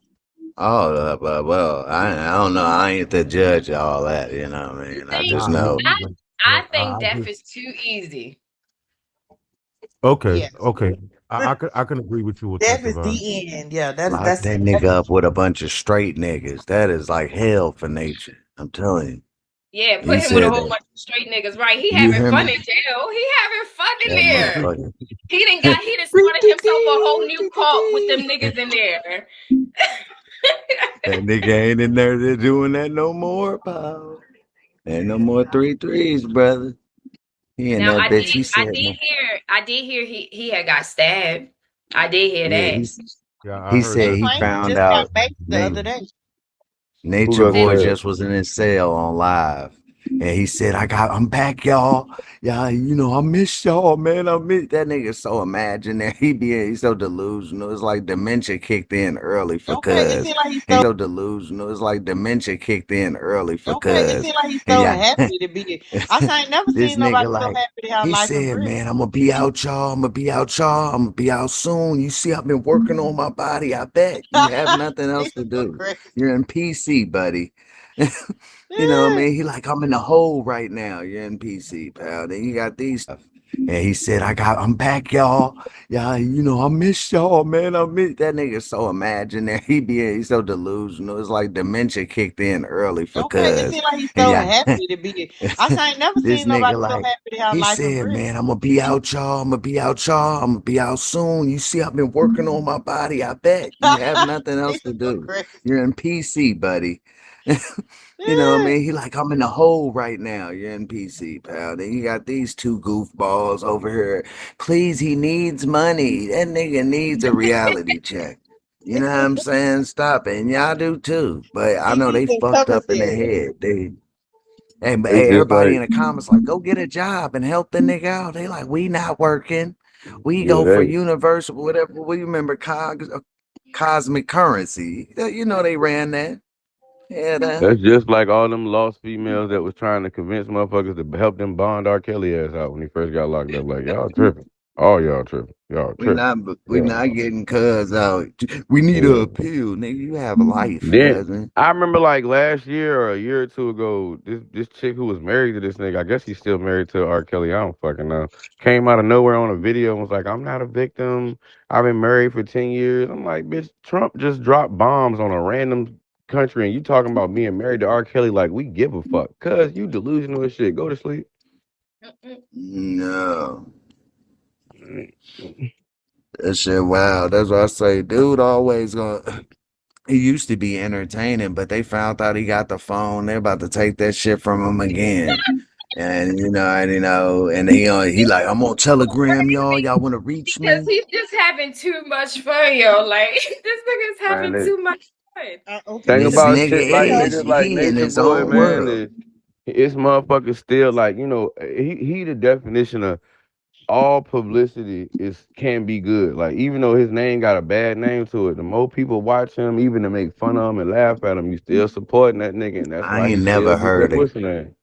Oh, well, I don't know. I ain't the judge of all that. You know what I You mean? I think just Nah, me know. either. I But think I death just is too easy. okay, Yes, okay. I can agree with you with that, death is Divine. the end. Yeah, Lock that that's nigga up with a bunch of straight niggas. That is like hell for nature. I'm telling you. Yeah, put He him with a said whole that. bunch of straight niggas, right? He You having hear fun me? in jail. He having fun in That there. motherfucker. He done started himself a whole new cult with them niggas in there. That nigga ain't in there doing that no more, pal. Ain't no more 3 3s, brother. He and Now that bitch, he said, man. I did hear he had got stabbed. I did hear Yeah, that. Yeah, I he heard said that he too. claimed he found just got out baked the Na- other day. Who Nature got Say Boy what? stabbed? just was in his cell on live. And he said, I'm back, y'all. Yeah, I miss y'all, man. I miss that nigga so imaginary. He's so delusional. It's like dementia kicked in early for Okay, it cuz. seemed like he's And so so delusional. It's like dementia kicked in early for okay. It cuz. seemed like he's And so yeah. happy to be. I ain't never This seen nigga nobody so like happy to have he life in said, prison. man, I'm gonna be out, y'all. I'm gonna be out, y'all. I'm gonna be out soon. You see, I've been working on my body. I bet you have nothing else He's to so do. crazy. You're in PC, buddy. You know what I mean? He like, I'm in the hole right now. You're in PC, pal. Then you got these stuff. And he said, I'm back, y'all. Yeah, I miss y'all, man. I miss that nigga so imaginary. He's so delusional. It's like dementia kicked in early for Okay, it cuz. seemed like he's And so yeah. happy to be. Ain't never This seen nigga nobody so like happy to have he life in said, prison. man, I'm gonna be out, y'all. I'm gonna be out, y'all. I'm gonna be out soon. You see, I've been working on my body. I bet you have nothing else He's to so do. crazy. You're in PC, buddy. You know what I mean? He like, I'm in the hole right now. You're in PC, pal. Then you got these two goofballs over here. Please, he needs money. That nigga needs a reality check. You know what I'm saying? Stop it. And y'all do too. But I He know needs they some fucked up in the commissary. head. It's just Everybody like, in the comments like, go get a job and help the nigga out. They like, we not working. We yeah, go for that universal, whatever. We remember cosmic currency. You know they ran that. Yeah, that. That's just like all them lost females that was trying to convince motherfuckers to help them bond R. Kelly ass out when he first got locked up. Like y'all tripping. All y'all tripping. Y'all tripping. We Yeah. not getting cuz out. We need a Yeah. appeal, nigga. You have a life, Then cousin. I remember like last year or a year or two ago, this chick who was married to this nigga, I guess he's still married to R. Kelly, I don't fucking know, came out of nowhere on a video and was like, I'm not a victim. I've been married for 10 years. I'm like, bitch, Trump just dropped bombs on a random country and you talking about being married to R. Kelly like we give a fuck. Cuz you delusional as shit. Go to sleep. No. That shit wow. That's what I say. Dude always gonna he used to be entertaining, but they found out he got the phone. They're about to take that shit from him again. And he like, I'm on Telegram, y'all. Crazy Y'all wanna reach because me? he's just having too much fun, yo. Like this nigga's Man, having too much fun. thing Okay, This about nigga shit like is niggas like he in Nature his Boy, own man, world. is it's motherfuckers still like, he the definition of all publicity is can be good. Like even though his name got a bad name to it, the more people watch him, even to make fun of him and laugh at him, you still supporting that nigga, and that's I why he ain't still never get that heard a what's the name.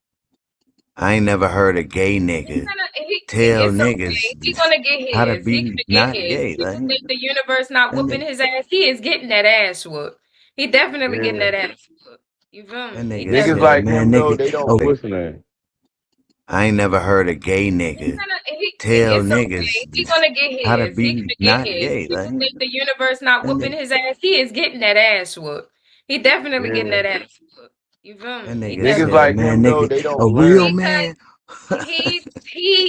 I ain't never heard a gay He's nigga gonna, tell it's okay. He's niggas gonna get how to his. He's be gonna get not his. gay. People Like think the universe not that whooping nigga, his ass. He is getting that ass whooped. He definitely getting Yeah. that ass whooped. You feel that me? He nigga Niggas definitely. said, like man, him though, nigga, they don't okay. what's the name. I ain't never heard a gay He's nigga gonna. tell It's okay. niggas He's gonna get how to his. He's be gonna get not his. gay. People Like think the universe not that whooping nigga, his ass. He is getting that ass whooped. He definitely getting Yeah. that ass whooped. You feel that me? He nigga Niggas definitely. said, like man, him though, nigga, they a don't real learn. Because man.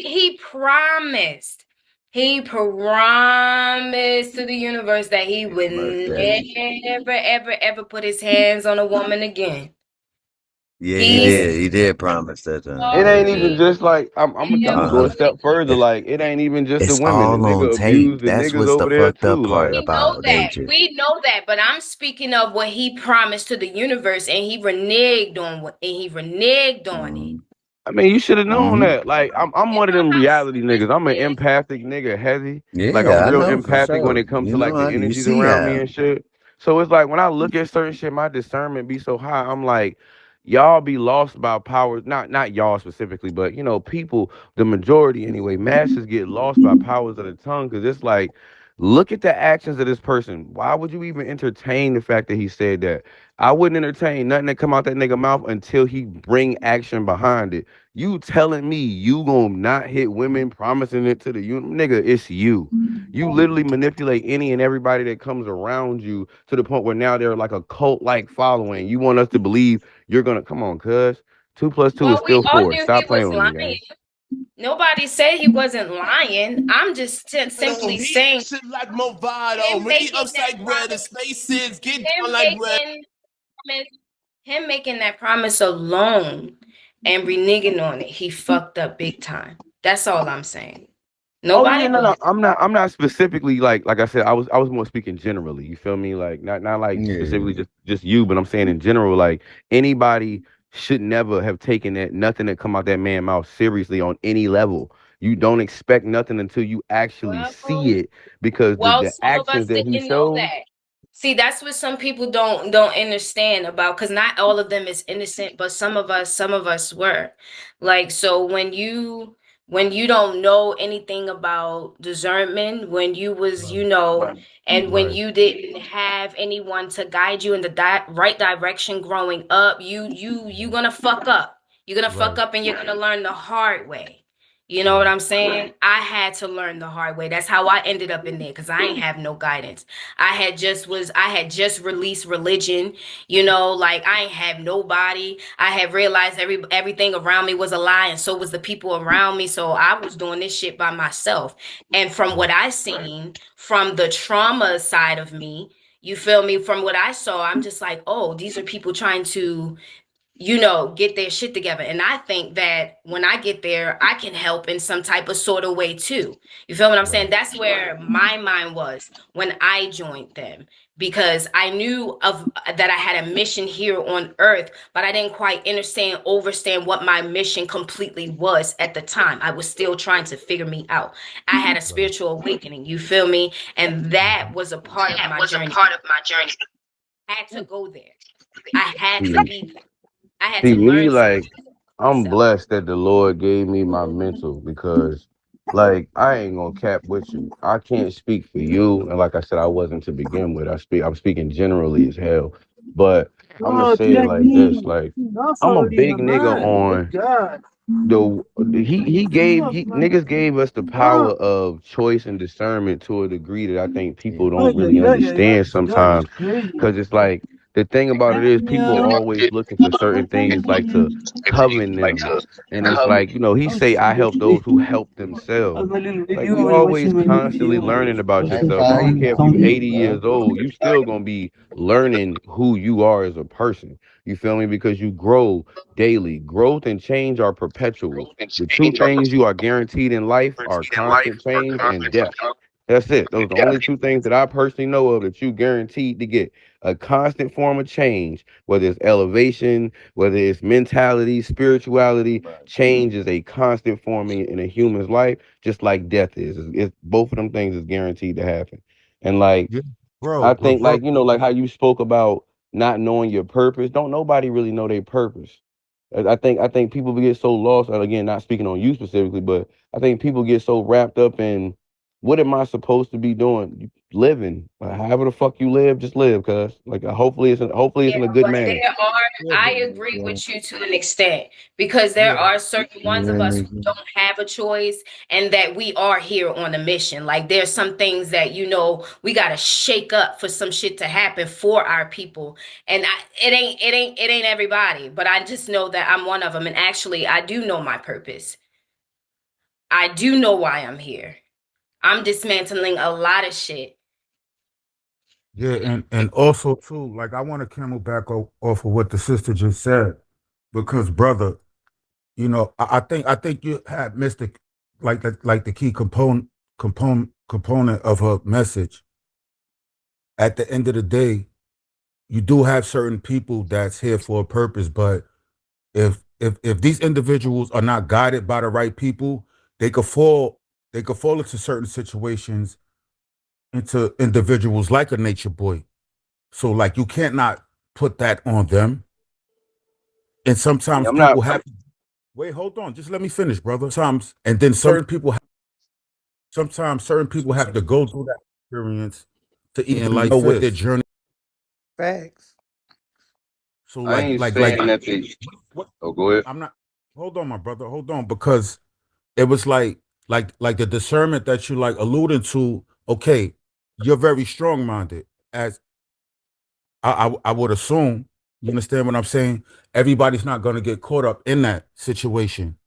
he promised. He promised to the universe that he would Most definitely. never, ever, ever put his hands on a woman again. Yeah, he He Yeah. did. He did promise that time. It swore ain't Yeah, even he just like I'm gonna go a uh, step further. it, Like it ain't even just the it's women. The all on nigga abused tape. the That's niggas what's the over there fucked up too. part Like we know about that. Deja. We know that. But I'm speaking of what he promised to the universe and he reneged on it. Mm-hmm. I mean, you should have known Mm-hmm. that. Like, I'm It's one of them not reality niggas. I'm an stupid. empathic nigga, heavy. Like, I'm Yeah, I real know for empathic when sure. it comes You to like know, the you energies see around me how. and shit. So it's like when I look at certain shit, my discernment be so high. I'm like, y'all be lost by powers. Not y'all specifically, but people, the majority anyway. Masses get lost by powers of the tongue because it's like. Look at the actions of this person. Why would you even entertain the fact that he said that? I wouldn't entertain nothing that come out that nigga mouth until he bring action behind it. You telling me you gonna not hit women, promising it to the nigga? It's you. You literally manipulate any and everybody that comes around you to the point where now they're like a cult like following. You want us to believe you're gonna come on, cuz 2 plus 2 is Well, we still all 4. knew he Stop playing was with me, lying. gang. Nobody said he wasn't lying. I'm just No, simply he saying shit like Movado. him When he making that upside where the promise, space is, get him down like where. making promise, him making that promise alone and reneging on it, he fucked up big time. That's all I'm saying. Oh yeah, Nobody no, no. believed. I'm not specifically like I said, I was more speaking generally. You feel me? Like not like specifically Yeah. just you, but I'm saying in general, like anybody should never have taken that nothing that come out that man mouth seriously on any level. You don't expect nothing until you actually see Well, it because the some of actions us that he didn't know showed. that. See, that's what some people don't understand about because not all of them is innocent, but some of us were. Like so when you don't know anything about discernment, when you was, and when Right. you didn't have anyone to guide you in the right direction growing up, you gonna fuck up. You're gonna fuck Right. up and you're gonna learn the hard way. You know what Right. I'm saying? I had to learn the hard way. That's how I ended up in there because I ain't have no guidance. I had just released religion, like I ain't have nobody. I had realized everything around me was a lie, and so was the people around me. So I was doing this shit by myself. And from what Right. I seen from the trauma side of me, you feel me? From what I saw, I'm just like, oh, these are people trying to get their shit together. And I think that when I get there, I can help in some type of sort of way too. You feel what I'm saying? Right. That's where my mind was when I joined them because I knew of that I had a mission here on earth, but I didn't quite understand what my mission completely was at the time. I was still trying to figure me out. I had a Right. spiritual awakening, you feel me? And that Hmm. was a part of That my was a journey. part of my journey. I had to go there. I had to See, be, I had see to me, learn so like, much about I'm myself. blessed that the Lord gave me my mental because, like, I ain't gonna cap with you. I can't speak for you, and like I said, I wasn't to begin with. I'm speaking generally as hell, but I'm gonna say it like this: like, I'm a big nigga on niggas gave us the power of choice and discernment to a degree that I think Yeah. people don't really understand sometimes. Cause it's like the thing about it is people always looking for certain things like to coven them. And it's like, he say I help those who help themselves. Like we always constantly learning about yourself. I don't care if you 80 years old, you still gonna be learning who you are as a person. You feel me? Because you grow daily. Growth and change are perpetual. The two things you are guaranteed in life are constant change and death. That's it. Those are the only two things that I personally know of that you guaranteed to get. A constant form of change, whether it's elevation, whether it's mentality, spirituality, change is a constant form in a human's life, just like death is. Both of them things is guaranteed to happen. And like Yeah, I bro, think like how you spoke about not knowing your purpose. Don't nobody really know their purpose. I think people get so lost, and again, not speaking on you specifically, but I think people get so wrapped up in what am I supposed to be doing? Living. However the fuck you live, just live, cuz. Like hopefully it's Yeah, in a good but manner. there are, Yeah, I but agree yeah, with you to an extent because there yeah, are certain ones of us who yeah. don't have a choice and that we are here on a mission. Like there's some things that, we got to shake up for some shit to happen for our people. And it ain't everybody, but I just know that I'm one of them. And actually, I do know my purpose. I do know why I'm here. I'm dismantling a lot of shit. yeah, and also too, like I want to camel back off of what the sister just said, because brother, I think you had missed the key component of her message. At the end of the day, you do have certain people that's here for a purpose, but if these individuals are not guided by the right people, they could fall they could fall into certain situations, into individuals like a nature boy. So like you can't not put that on them. And Yeah, sometimes I'm not people have wait, hold on, just let me finish, brother. And then sometimes certain people have to go through that experience to even know what their journey. Facts. So I ain't saying that they what oh go ahead. I'm not hold on, my brother, hold on, because it was like the discernment that you like alluding to. Okay, you're very strong minded, as I would assume. You understand what I'm saying? Everybody's not going to get caught up in that situation,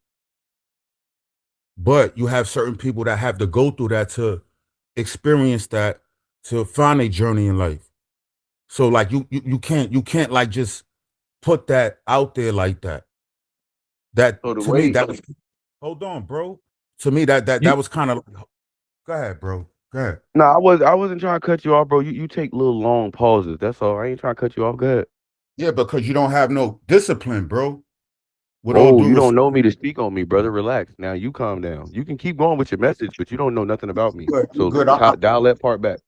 but you have certain people that have to go through that to experience that, to find a journey in life. So like you can't like just put that out there like that. That So the to me way that was hold on, bro. To me that you was kind of go ahead, bro. Go ahead. no, I wasn't trying to cut you off, bro. You take little long pauses. That's all. I ain't trying to cut you off. Go ahead. Yeah, because you don't have no discipline, bro. With all Oh, due you don't respect. know me to speak on me, brother. Relax. Now you calm down. You can keep going with your message, but you don't know nothing about me. Good, you So good. dial that part back.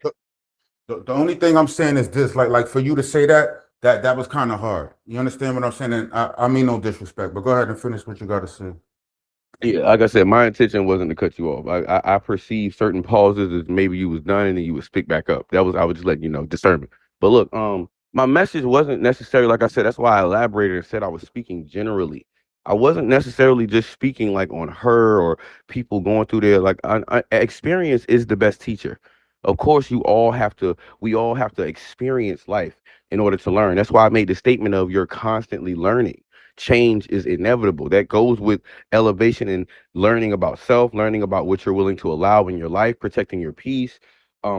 The only thing I'm saying is this, like for you to say that was kind of hard. You understand what I'm saying? And I mean no disrespect, but go ahead and finish what you got to say. Yeah, like I said, my intention wasn't to cut you off. I perceived certain pauses as maybe you was done and then you would speak back up. I was just letting you know, discernment. But look, my message wasn't necessarily like I said. That's why I elaborated and said I was speaking generally. I wasn't necessarily just speaking like on her or people going through there. Like experience is the best teacher. Of course, we all have to experience life in order to learn. That's why I made the statement of you're constantly learning. Change is inevitable. That goes with elevation and learning about self, learning about what you're willing to allow in your life, protecting your peace,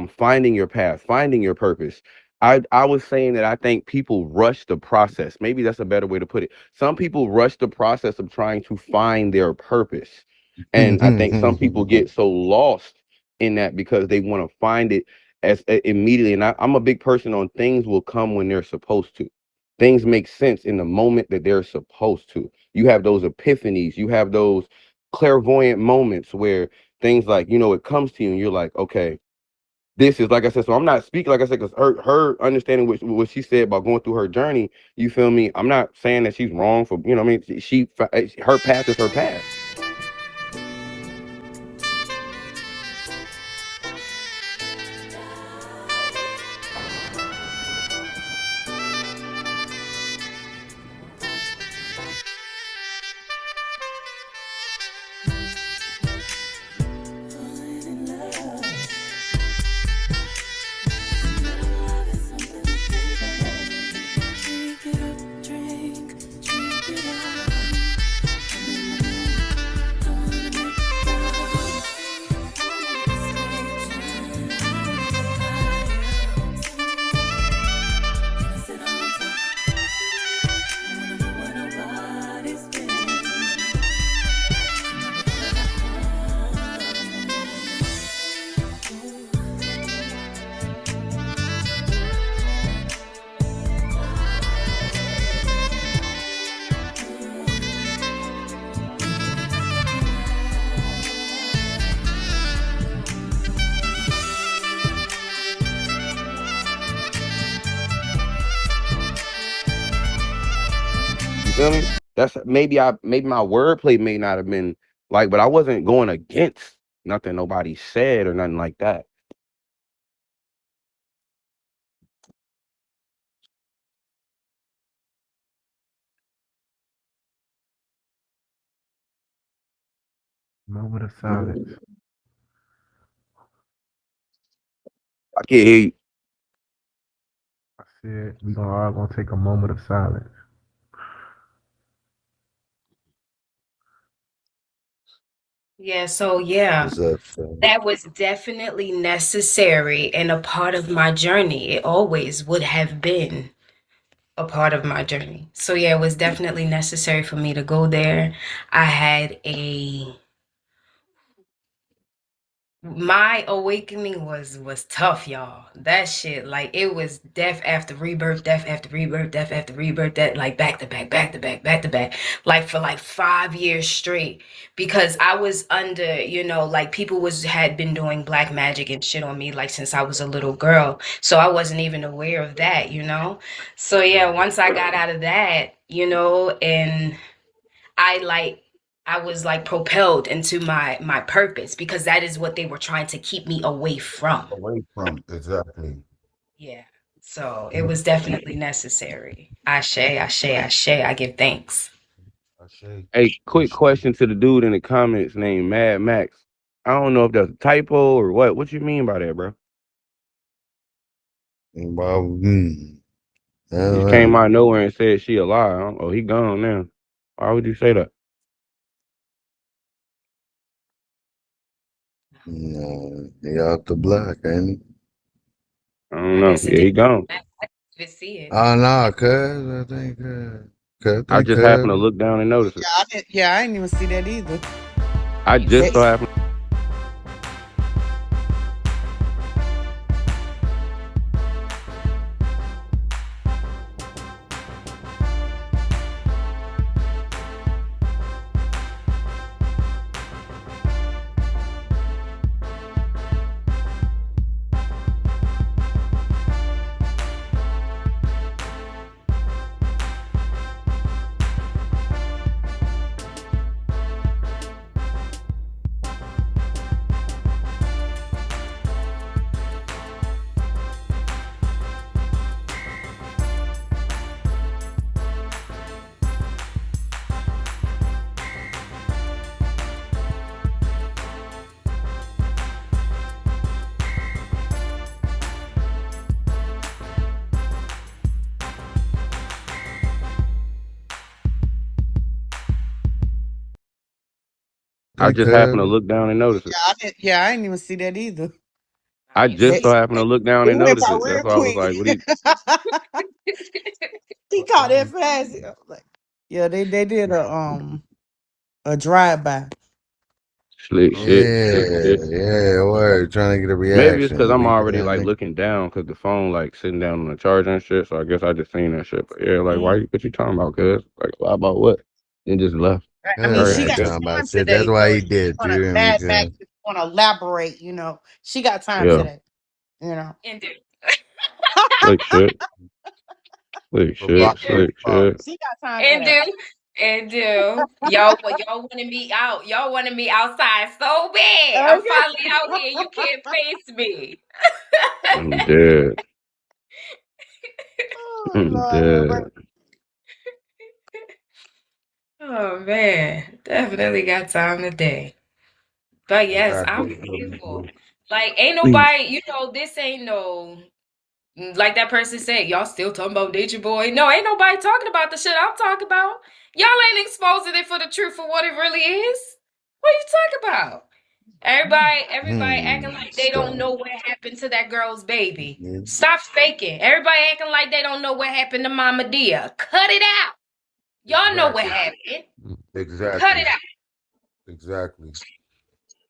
finding your path, finding your purpose. I was saying that I think people rush the process. Maybe that's a better way to put it. Some people rush the process of trying to find their purpose. And I think some people get so lost in that because they want to find it immediately. And I'm a big person on things will come when they're supposed to. Things make sense in the moment that they're supposed to. You have those epiphanies, you have those clairvoyant moments where things like, it comes to you and you're like, okay, this is like I said. So I'm not speaking like I said because her understanding what she said about going through her journey. You feel me? I'm not saying that she's wrong for you know. What I mean, her path is her path. You feel me? That's maybe my wordplay may not have been like, but I wasn't going against nothing nobody said or nothing like that. Moment of silence. I can't hear you. I said we gonna all gonna take a moment of silence. Yeah, so yeah, What's up, son? that was definitely necessary and a part of my journey. It always would have been a part of my journey. So yeah, it was definitely necessary for me to go there. I had a My awakening was tough, y'all. That shit, like it was death after rebirth, death after rebirth, death after rebirth, that like back to back, back to back, back to back, like for like 5 years straight. Because I was under, like people had been doing black magic and shit on me like since I was a little girl. So I wasn't even aware of that. So yeah, once I got out of that, and I like I was like propelled into my purpose because that is what they were trying to keep me away from. Away from exactly. Yeah. So it was definitely necessary. Ashe, ashe, ashe. I give thanks. Ashe, Hey, quick Ashe. question to the dude in the comments named Mad Max. I don't know if that's a typo or what. What you mean by that, bro? Well, He all just came right. out of nowhere and said she a lie. Oh, he gone now. Why would you say that? No, he off the block, ain't he? I don't I know. guess it Yeah, didn't he gone. I didn't even see it. Oh no, I I think just happened to cuz. look down and notice it. Yeah, I didn't even see that either. I You just They, see so it. happened. I Think just happened to cuz. look down and notice it. yeah, I didn't even see that either. I I ain't just They, see so happened to look down it and went notice by it. That's real why I was quick. like, "What? Are you it. He caught that fast. I was like, yeah, they did a drive by. slick shit, slick Yeah, shit." yeah, word. Trying to get a Maybe it's because reaction. I'm Nigga, already that like nigga. looking down because the phone like sitting down on the charger and shit. So I guess I just seen that shit. But yeah, like, Mm. what you talking about? Cuz like, lie about what? Then just left. I mean, All Cuz right, she I ain't got guess. talking about time shit. That's today, why so he if she did, you want to hear me, Mad Max, cuz? want to elaborate, she got time Yeah, today. You know. And do. Slick shit. Slick And shit. do. Slick shit. She got time for And that. do. And do. Y'all wanted me out. Y'all wanted me outside so bad. I'm Okay. finally out here. You can't face me. I'm dead. Oh I'm Lord, have mercy. dead. Oh man. Definitely got time today. But yes, I'm grateful. Like, ain't nobody, this ain't no, like that person said, y'all still talking about Nature Boy. No, ain't nobody talking about the shit I'm talking about. Y'all ain't exposing it for the truth for what it really is. What are you talking about? Everybody acting like they don't Stop. know what happened to that girl's baby. Yeah, Stop faking. Everybody acting like they don't know what happened to Mama Dia. Cut it out. Y'all know what Exactly. happened. Cut Exactly. it out. Exactly.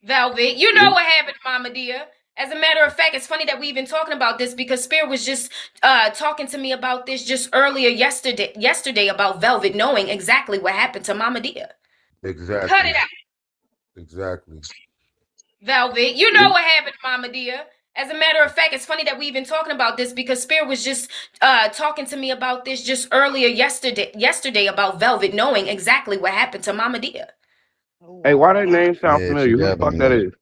Velvet, you know what happened to Mama Dia. As a matter of fact, it's funny that we've been talking about this because Spirit was just talking to me about this just earlier yesterday about Velvet knowing exactly what happened to Mama Dia. Cut Exactly. it out. Exactly. Velvet, you know what happened to Mama Dia. As a matter of fact, it's funny that we've been talking about this because Spirit was just talking to me about this just earlier yesterday about Velvet knowing exactly what happened to Mama Dia. Oh Hey, wow. why that name sound she familiar? Who the fuck definitely that know. is?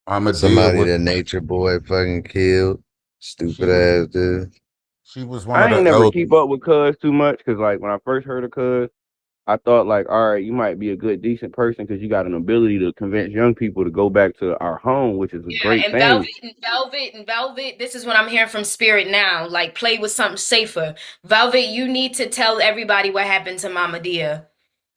Amadea Somebody was that Nature Boy fucking killed. she Stupid was ass dude. she was one of I ain't the never keep elders. up with Cuz too much because, like, when I first heard of Cuz, I thought, like, all right, you might be a good, decent person because you got an ability to convince young people to go back to our home, which is a Yeah, great and thing. Velvet. This is what I'm hearing from Spirit now. Like, play with something safer. Velvet, you need to tell everybody what happened to Mama Dia.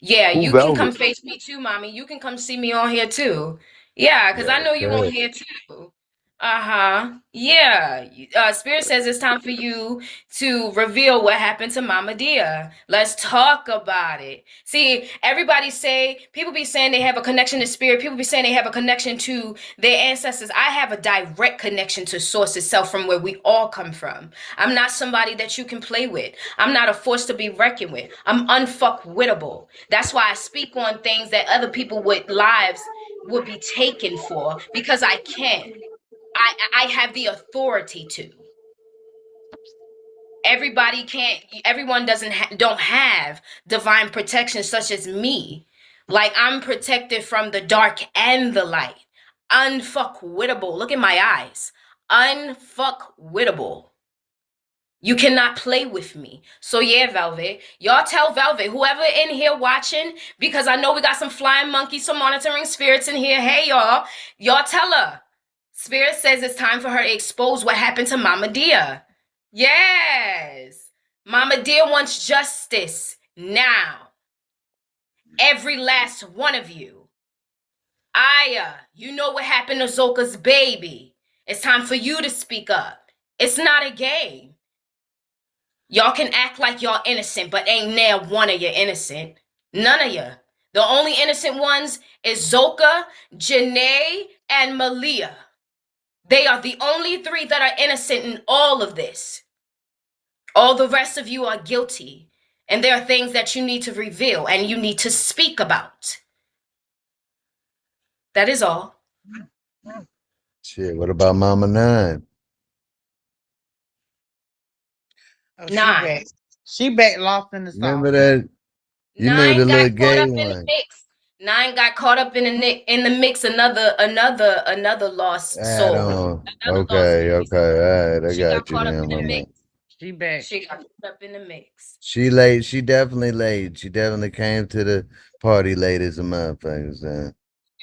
Yeah, Who you can come Velvet? face me too, mommy. You can come see me on here too. Yeah, because I Yeah, know you on cut. here too. Uh-huh. Yeah. Spirit says it's time for you to reveal what happened to Mama Dia. Let's talk about it. See, people be saying they have a connection to Spirit. People be saying they have a connection to their ancestors. I have a direct connection to Source itself from where we all come from. I'm not somebody that you can play with. I'm not a force to be reckoned with. I'm unfuckwittable. That's why I speak on things that other people with lives would be taken for because I can. I have the authority to. Everyone don't have divine protection such as me. Like, I'm protected from the dark and the light. Unfuckwittable. Look at my eyes. Unfuckwittable. You cannot play with me. So yeah, Velvet. Y'all tell Velvet, whoever in here watching, because I know we got some flying monkeys, some monitoring spirits in here. Hey y'all. Y'all tell her. Spirit says it's time for her to expose what happened to Mama Dia. Yes. Mama Dia wants justice now. Every last one of you. Aya, you know what happened to Zoka's baby. It's time for you to speak up. It's not a game. Y'all can act like y'all innocent, but ain't near one of you innocent. None of you. The only innocent ones is Zoka, Janae, and Malia. They are the only three that are innocent in all of this. All the rest of you are guilty. And there are things that you need to reveal and you need to speak about. That is all. Shit, what about Mama Nine? Oh, she Nine. back. She back lost in the Remember sauce. that? You knew the Nine got little caught gay up in the one. mix. Nine got caught up in the mix. Another lost Add soul. on. Another lost Okay, piece. okay. All right, I She got got you caught up then, in the Mama. mix. She back. She got caught up in the mix. She late. She definitely late. She definitely came to the party late as a motherfucker. So.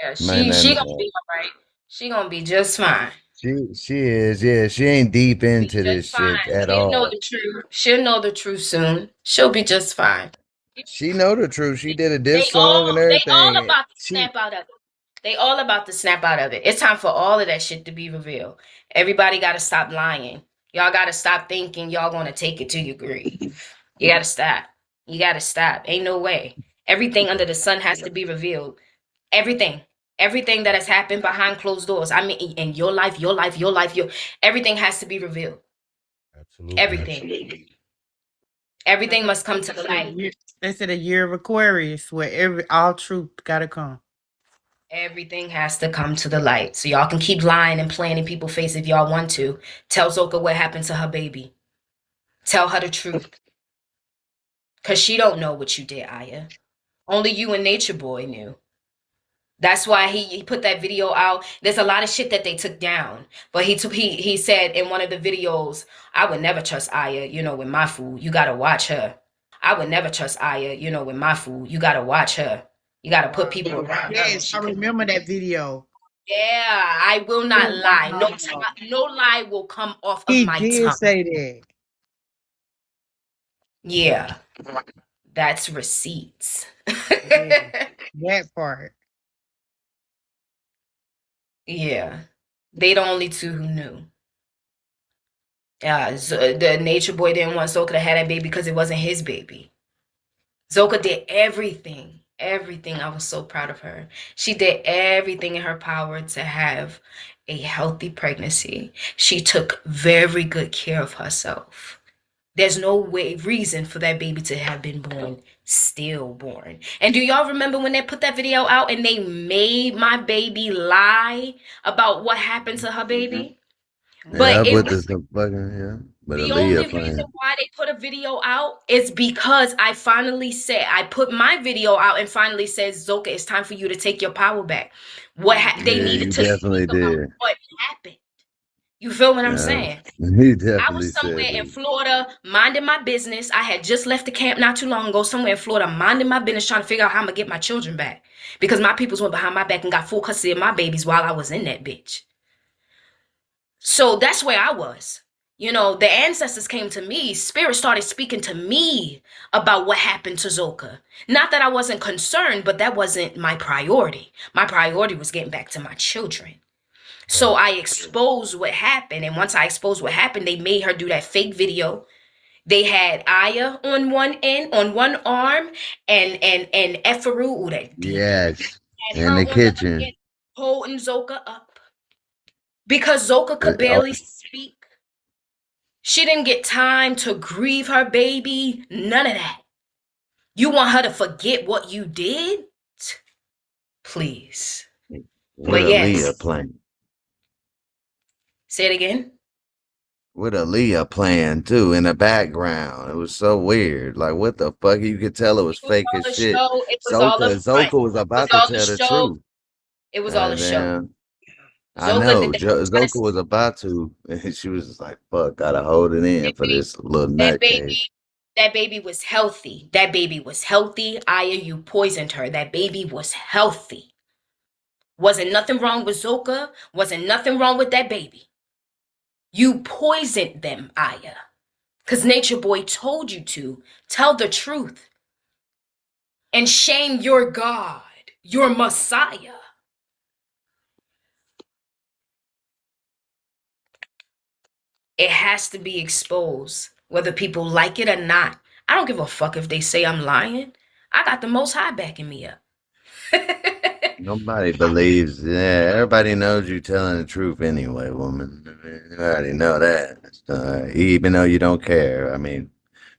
Yeah, Might not she gonna know. be all right. She gonna be just fine. She is, yeah. She ain't deep She'll be into just this shit fine. at She'll know all. the truth. She'll know the truth soon. She'll be just fine. She know the truth. She did a They diss song and all they all everything. about to snap out of it. They all about to snap out of it. It's time for all of that shit to be revealed. Everybody gotta stop lying. Y'all gotta stop thinking y'all gonna take it to your grave. You gotta stop. You gotta stop. Ain't no way. Everything under the sun has to be revealed. Everything. Everything that has happened behind closed doors. I mean, in your life, everything has to be revealed. Absolutely. Everything. Everything must come to the light. They said a year of Aquarius where every all truth gotta come. Everything has to come to the light. So y'all can keep lying and playing in people's face if y'all want to. Tell Zoka what happened to her baby. Tell her the truth. Cause she don't know what you did, Aya. Only you and Nature Boy knew. That's why he put that video out. There's a lot of shit that they took down. But he said in one of the videos, I would never trust Aya, with my food. You gotta watch her. I would never trust Aya, with my food. You gotta watch her. You gotta put people around her when Yes, she I could. remember that video. Yeah, I will not Oh, lie. No, wow. no lie will come off of He my did tongue. say that. Yeah, that's receipts. Yeah, that part. Yeah, they the only two who knew. The Nature Boy didn't want Zoka to have that baby because it wasn't his baby. Zoka did everything, everything. I was so proud of her. She did everything in her power to have a healthy pregnancy. She took very good care of herself. There's no reason for that baby to have been born stillborn. And do y'all remember when they put that video out and they made my baby lie about what happened to her baby? Yeah, But it with was this fucking yeah, with the only Aaliyah reason playing. why they put a video out is because I put my video out and finally said, Zoka, it's time for you to take your power back. They Yeah, needed you to speak definitely about did. what happened. You feel what I'm Yeah, saying? he I was definitely somewhere said in that. Florida minding my business. I had just left the camp not too long ago, somewhere in Florida, minding my business, trying to figure out how I'm gonna get my children back. Because my peoples went behind my back and got full custody of my babies while I was in that bitch. So that's where I was. The ancestors came to me. Spirit started speaking to me about what happened to Zoka. Not that I wasn't concerned, but that wasn't my priority. My priority was getting back to my children. So Right. I exposed what happened. And once I exposed what happened, they made her do that fake video. They had Aya on one end, on one arm, and Eferu, that demon, Yes, had in her the on the other kitchen. end, holding Zoka up. Because Zoka could Oh, barely speak. She didn't get time to grieve her baby. None of that. You want her to forget what you did? Please. with But Aaliyah yes, playing. say it again. With Aaliyah playing too in the background. It was so weird. Like what the fuck? You could tell it It was was fake all as a shit. show. It was all a front. Zoka was It was about to all a tell the show. truth. It was all a And show. then I Zoka, know they were trying to Zoka was about to, and she was just like, "Fuck, gotta hold it in that for baby, this little that nutcase." baby, that baby was healthy. That baby was healthy. Aya, you poisoned her. That baby was healthy. Wasn't nothing wrong with Zoka. Wasn't nothing wrong with that baby. You poisoned them, Aya. Because Nature Boy told you to. Tell the truth. And shame your God, your Messiah. It has to be exposed, whether people like it or not. I don't give a fuck if they say I'm lying. I got the Most High backing me up. Nobody believes. Yeah, everybody knows you telling the truth anyway, woman. I mean, you already know that. Even though you don't care. I mean,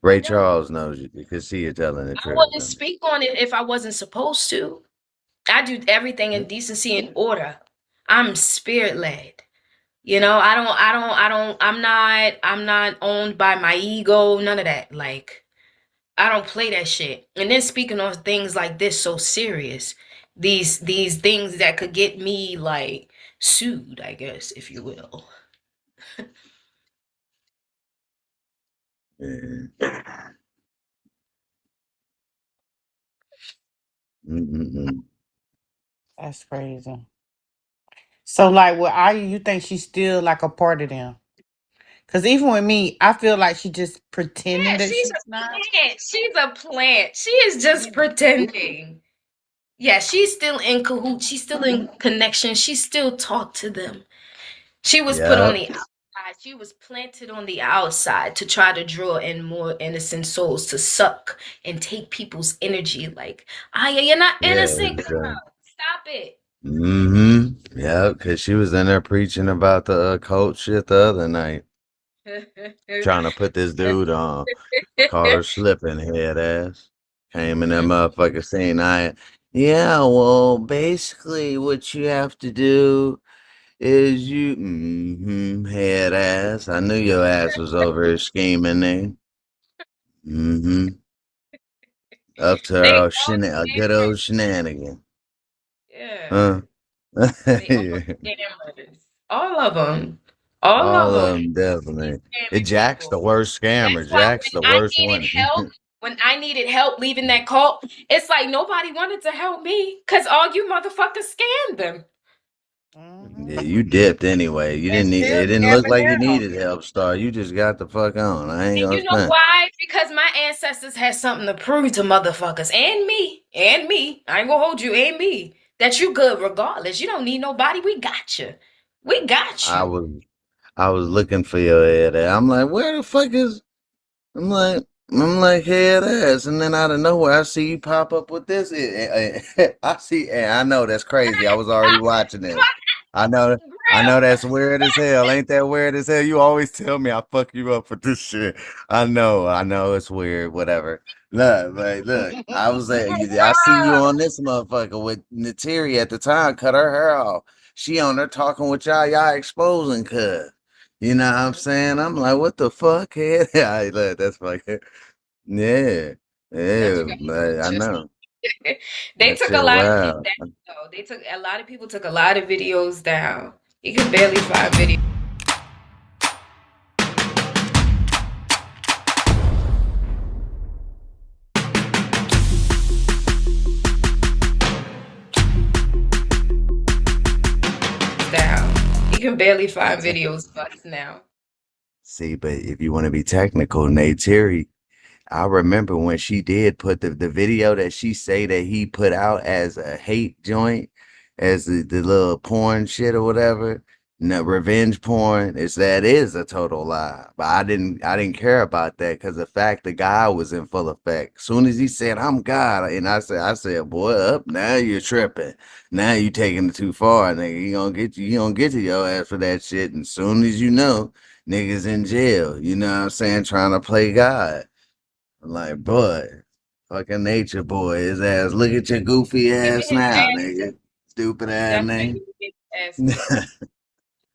Ray No, Charles knows you because see you telling the I truth. wouldn't I mean, speak on it if I wasn't supposed to. I do everything in decency and order. I'm spirit led. I'm not owned by my ego, none of that. Like, I don't play that shit. And then speaking on things like this so serious, these things that could get me like sued, I guess, if you will. yeah. Mm-mm-mm. That's crazy. So, like, with Aya, you think she's still like a part of them? Because even with me, I feel like she just pretending Yeah, that she's she's a not. plant. She's a plant. She is just pretending. Yeah, she's still in cahoots. She's still in connection. She still talk to them. She was put on Yep. the outside. She was planted on the outside to try to draw in more innocent souls to suck and take people's energy. Like, Aya, you're not Yeah. innocent, girl. Stop it. Mm-hmm. Yeah, because she was in there preaching about the cult shit the other night, trying to put this dude on. Called her slipping head ass. Came in that motherfucker saying I Yeah, well, basically, what you have to do is head ass. I knew your ass was over here scheming there. Mm-hmm. Up to They our all a good old scammers. shenanigan. Yeah. Huh? They all Yeah. scammers. All of them. All of All them. of them, Keep definitely. scamming Jack's people. the worst scammer. That's why Jack's the worst one. when I needed help leaving that cult, it's like nobody wanted to help me because all you motherfuckers scammed them. Hmm. Yeah, you dipped anyway. You And didn't need, still it didn't look scamming like you now. needed help, Star. You just got the fuck on. I ain't And gonna you know spend. why? Because my ancestors had something to prove to motherfuckers and me. I ain't gonna hold you and me that you good regardless. You don't need nobody. We got you. We got I you. was I was looking for your head. I'm like, where the fuck is I'm like, I'm like head ass, and then out of nowhere, I see you pop up with this. I see, and I know that's crazy. I was already watching this. I know, I know that's weird as hell. Ain't that weird as hell? You always tell me I fuck you up for this shit. I know it's weird. Whatever. Look, like, look. I was like, I see you on this motherfucker with Natiri at the time. Cut her hair off. She on there talking with y'all exposing cuz. You know what I'm saying? I'm like, what the fuck? Yeah, look, that's fucking yeah, That's yeah. I just know they that took a shit. lot of shit Wow. down. Though. They took a lot of people took a lot of videos down. You could barely find videos down. You can barely find That's it. videos of us now. See, but if you want to be technical, Nate Terry, I remember when she did put the video that she say that he put out as a hate joint, as the little porn shit or whatever. No, revenge porn. That is a total lie. But I didn't care about that because the fact the guy was in full effect. Soon as he said I'm God, and I said, boy, up now you're tripping. Now you taking it too far, nigga. You gonna get to your ass for that shit. And soon as you know, niggas in jail. You know what I'm saying? Trying to play God. Like, boy, fucking nature boy, his ass. Look at your goofy Even ass his now, ancestors, nigga. Stupid he ass definitely name. his ancestors.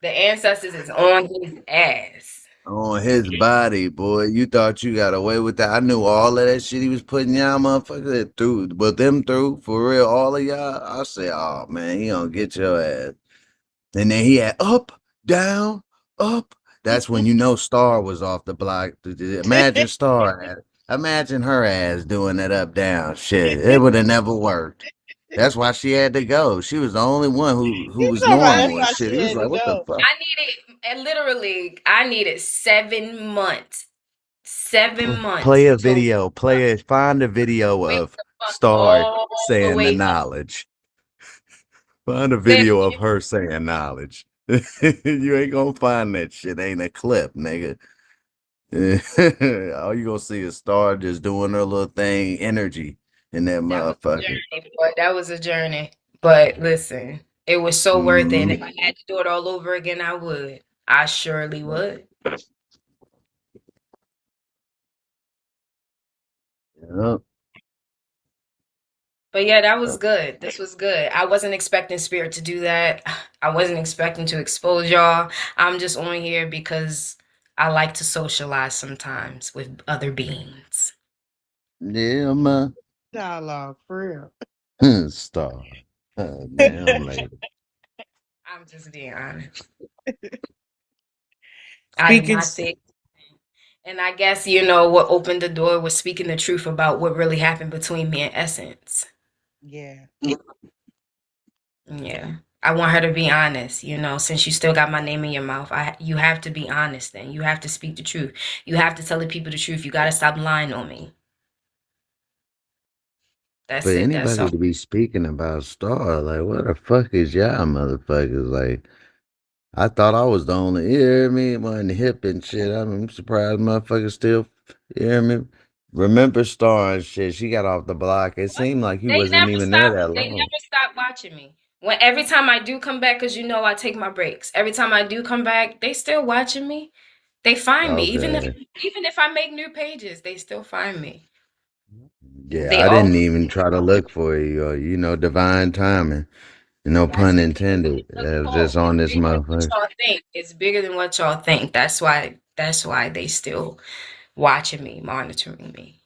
The ancestors is on his ass. On his body, boy. You thought you got away with that. I knew all of that shit he was putting y'all motherfuckers through, but them through, for real, all of y'all. I said, oh man, he gonna get your ass. And then he had up, down, up. That's when you know Star was off the block. Imagine imagine her ass doing that up down shit. It would have never worked. That's why she had to go. She was the only one who You was talking about that's normal and why shit. she He was had to like, what the go. fuck? I needed, and literally, I needed 7 months. 7 months Play a to video. Find a video wake of the fuck Star all the saying the way up. knowledge. Find a Say it video of again. her saying knowledge. You ain't gonna find that shit. Ain't a clip, nigga. All you gonna see is Star just doing her little thing, energy in that That was a motherfucker. journey, boy. That was a journey. But listen, it was so worth it. And if Mm-hmm. I had to do it all over again, I would. I surely would. Yep. But yeah, that was good. This was good. I wasn't expecting Spirit to do that. I wasn't expecting to expose y'all. I'm just on here because I like to socialize sometimes with other beings. Yeah, man. Dialogue for Star. Damn real. lady. I'm just being honest. I did Speaking. not say, and I guess what opened the door was speaking the truth about what really happened between me and Essence. Yeah. Yeah. I want her to be honest, since you still got my name in your mouth. You have to be honest then. You have to speak the truth. You have to tell the people the truth. You got to stop lying on me. For That's it. That's anybody all. to be speaking about Star, like, what the fuck is y'all motherfuckers? Like, I thought I was the only, you hear me? Wasn't hip and shit. I'm surprised motherfuckers still, you hear me? Remember Star and shit. She got off the block. It seemed like you wasn't even there that They long. never stop watching me. When every time I do come back, cause I take my breaks. Every time I do come back, they still watching me. They find me. Even if Okay. even if I make new pages, they still find me. Yeah, They I always didn't even try to look for you, or, divine timing. No that's pun intended. the It was call. just on It's this bigger than what motherfucker. y'all think. It's bigger than what y'all think. That's why they still watching me, monitoring me.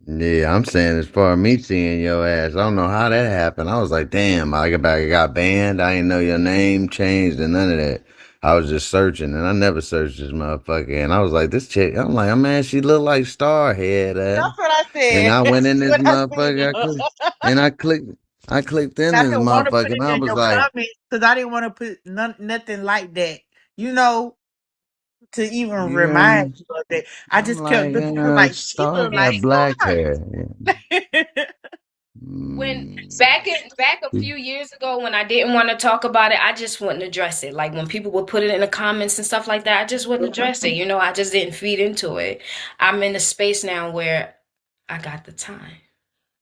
Yeah, I'm saying as far as me seeing your ass, I don't know how that happened. I was like, damn, I got banned. I didn't know your name changed and none of that. I was just searching and I never searched this motherfucker. And I was like, this chick, I'm like, oh man, she look like Starhead. That's what I And said. I went That's in this what I said. motherfucker, and I clicked in I this didn't want to put motherfucker, it and I in was your like, comments because I didn't want to put nothing like that. You know, to even you hear remind me? you of that. I I'm just kept like, looking. I was like, she Star look like got black Star. hair. When Mm. back a few years ago when I didn't want to talk about it, I just wouldn't address it. Like when people would put it in the comments and stuff like that, I just wouldn't address it. I just didn't feed into it. I'm in a space now where I got the time.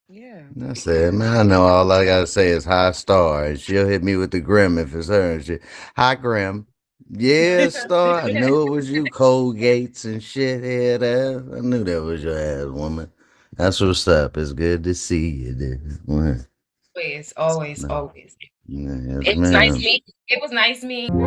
Yeah. I said, man, I know all I gotta say is hi Star, and she'll hit me with the Grim if it's her and shit. Hi Grim. Yeah, Star. I knew it was you, Cold Gates and shit head ass. I knew that was your ass woman. That's what's up. It's good to see you, dude. Always. Yes, It was nice ma'am. meeting. It was nice meeting.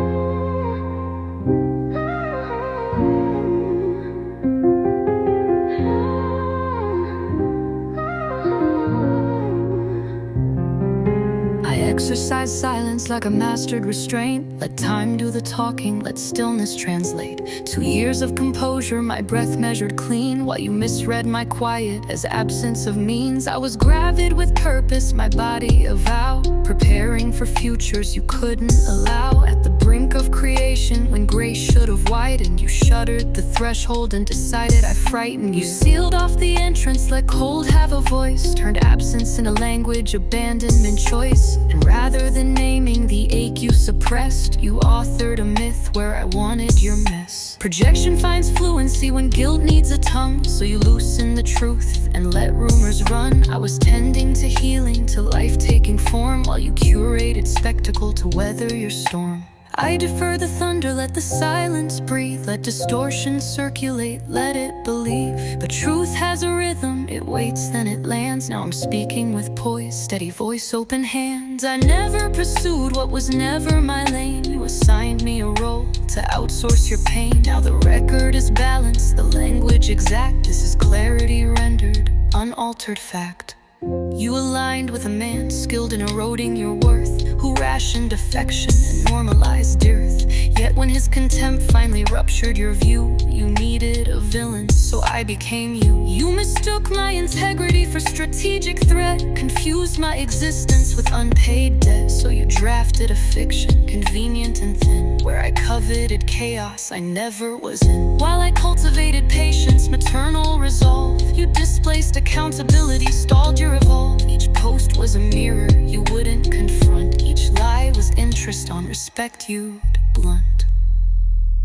I exercise silence like a mastered restraint. Let time do the talking, let stillness translate. 2 years of composure, my breath measured clean, while you misread my quiet as absence of means. I was gravid with purpose, my body a vow, preparing for futures you couldn't allow. At the brink of creation, when grace should have widened, you shuddered the threshold and decided I frightened you. Sealed off the entrance, let cold have a voice, turned absence into language, abandonment choice. And rather than naming the ache you suppressed, you authored a myth where I wanted your mess. Projection finds fluency when guilt needs a tongue, so you loosen the truth and let rumors run. I was tending to healing, to life taking form, while you curated spectacle to weather your storm. I defer the thunder, let the silence breathe, let distortion circulate, let it believe. But truth has a rhythm, it waits then it lands. Now I'm speaking with poise, steady voice, open hands. I never pursued what was never my lane. You assigned me a role to outsource your pain. Now the record is balanced, the language exact. This is clarity rendered, unaltered fact. You aligned with a man skilled in eroding your worth, who rationed affection and normalized dearth. Yet when his contempt finally ruptured your view, you needed a villain, so I became you. You mistook my integrity for strategic threat, confused my existence with unpaid debt. So you drafted a fiction, convenient and thin, where I coveted chaos I never was in. While I cultivated patience, maternal resolve, you displaced accountability, stalled your evolve. Each post was a mirror you wouldn't confront. Each lie was interest on respect you'd blunt.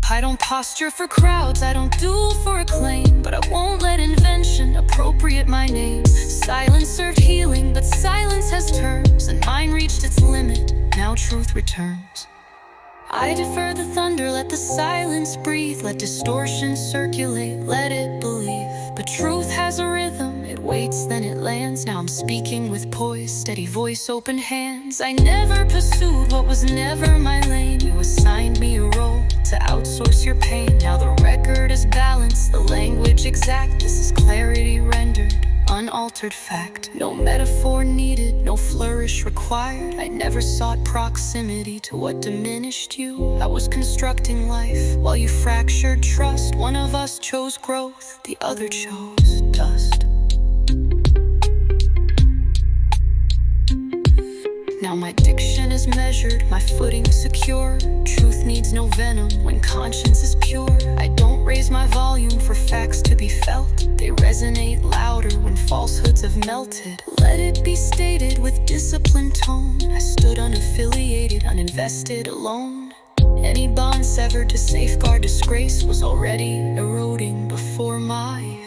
I don't posture for crowds, I don't duel for acclaim, but I won't let invention appropriate my name. Silence served healing, but silence has terms, and mine reached its limit, now truth returns. I defer the thunder, let the silence breathe, let distortion circulate, let it believe. But truth has a rhythm, it waits then it lands. Now I'm speaking with poise, steady voice, open hands. I never pursued what was never my lane. You assigned me a role to outsource your pain. Now the record is balanced, the language exact. This is clarity rendered, unaltered fact. No metaphor needed, no flourish required. I never sought proximity to what diminished you. I was constructing life while you fractured trust. One of us chose growth, the other chose dust. Now my diction is measured, my footing secure. Truth needs no venom when conscience is pure. I don't raise my volume for facts to be felt. They resonate louder when falsehoods have melted. Let it be stated with disciplined tone. I stood unaffiliated, uninvested, alone. Any bond severed to safeguard disgrace was already eroding before my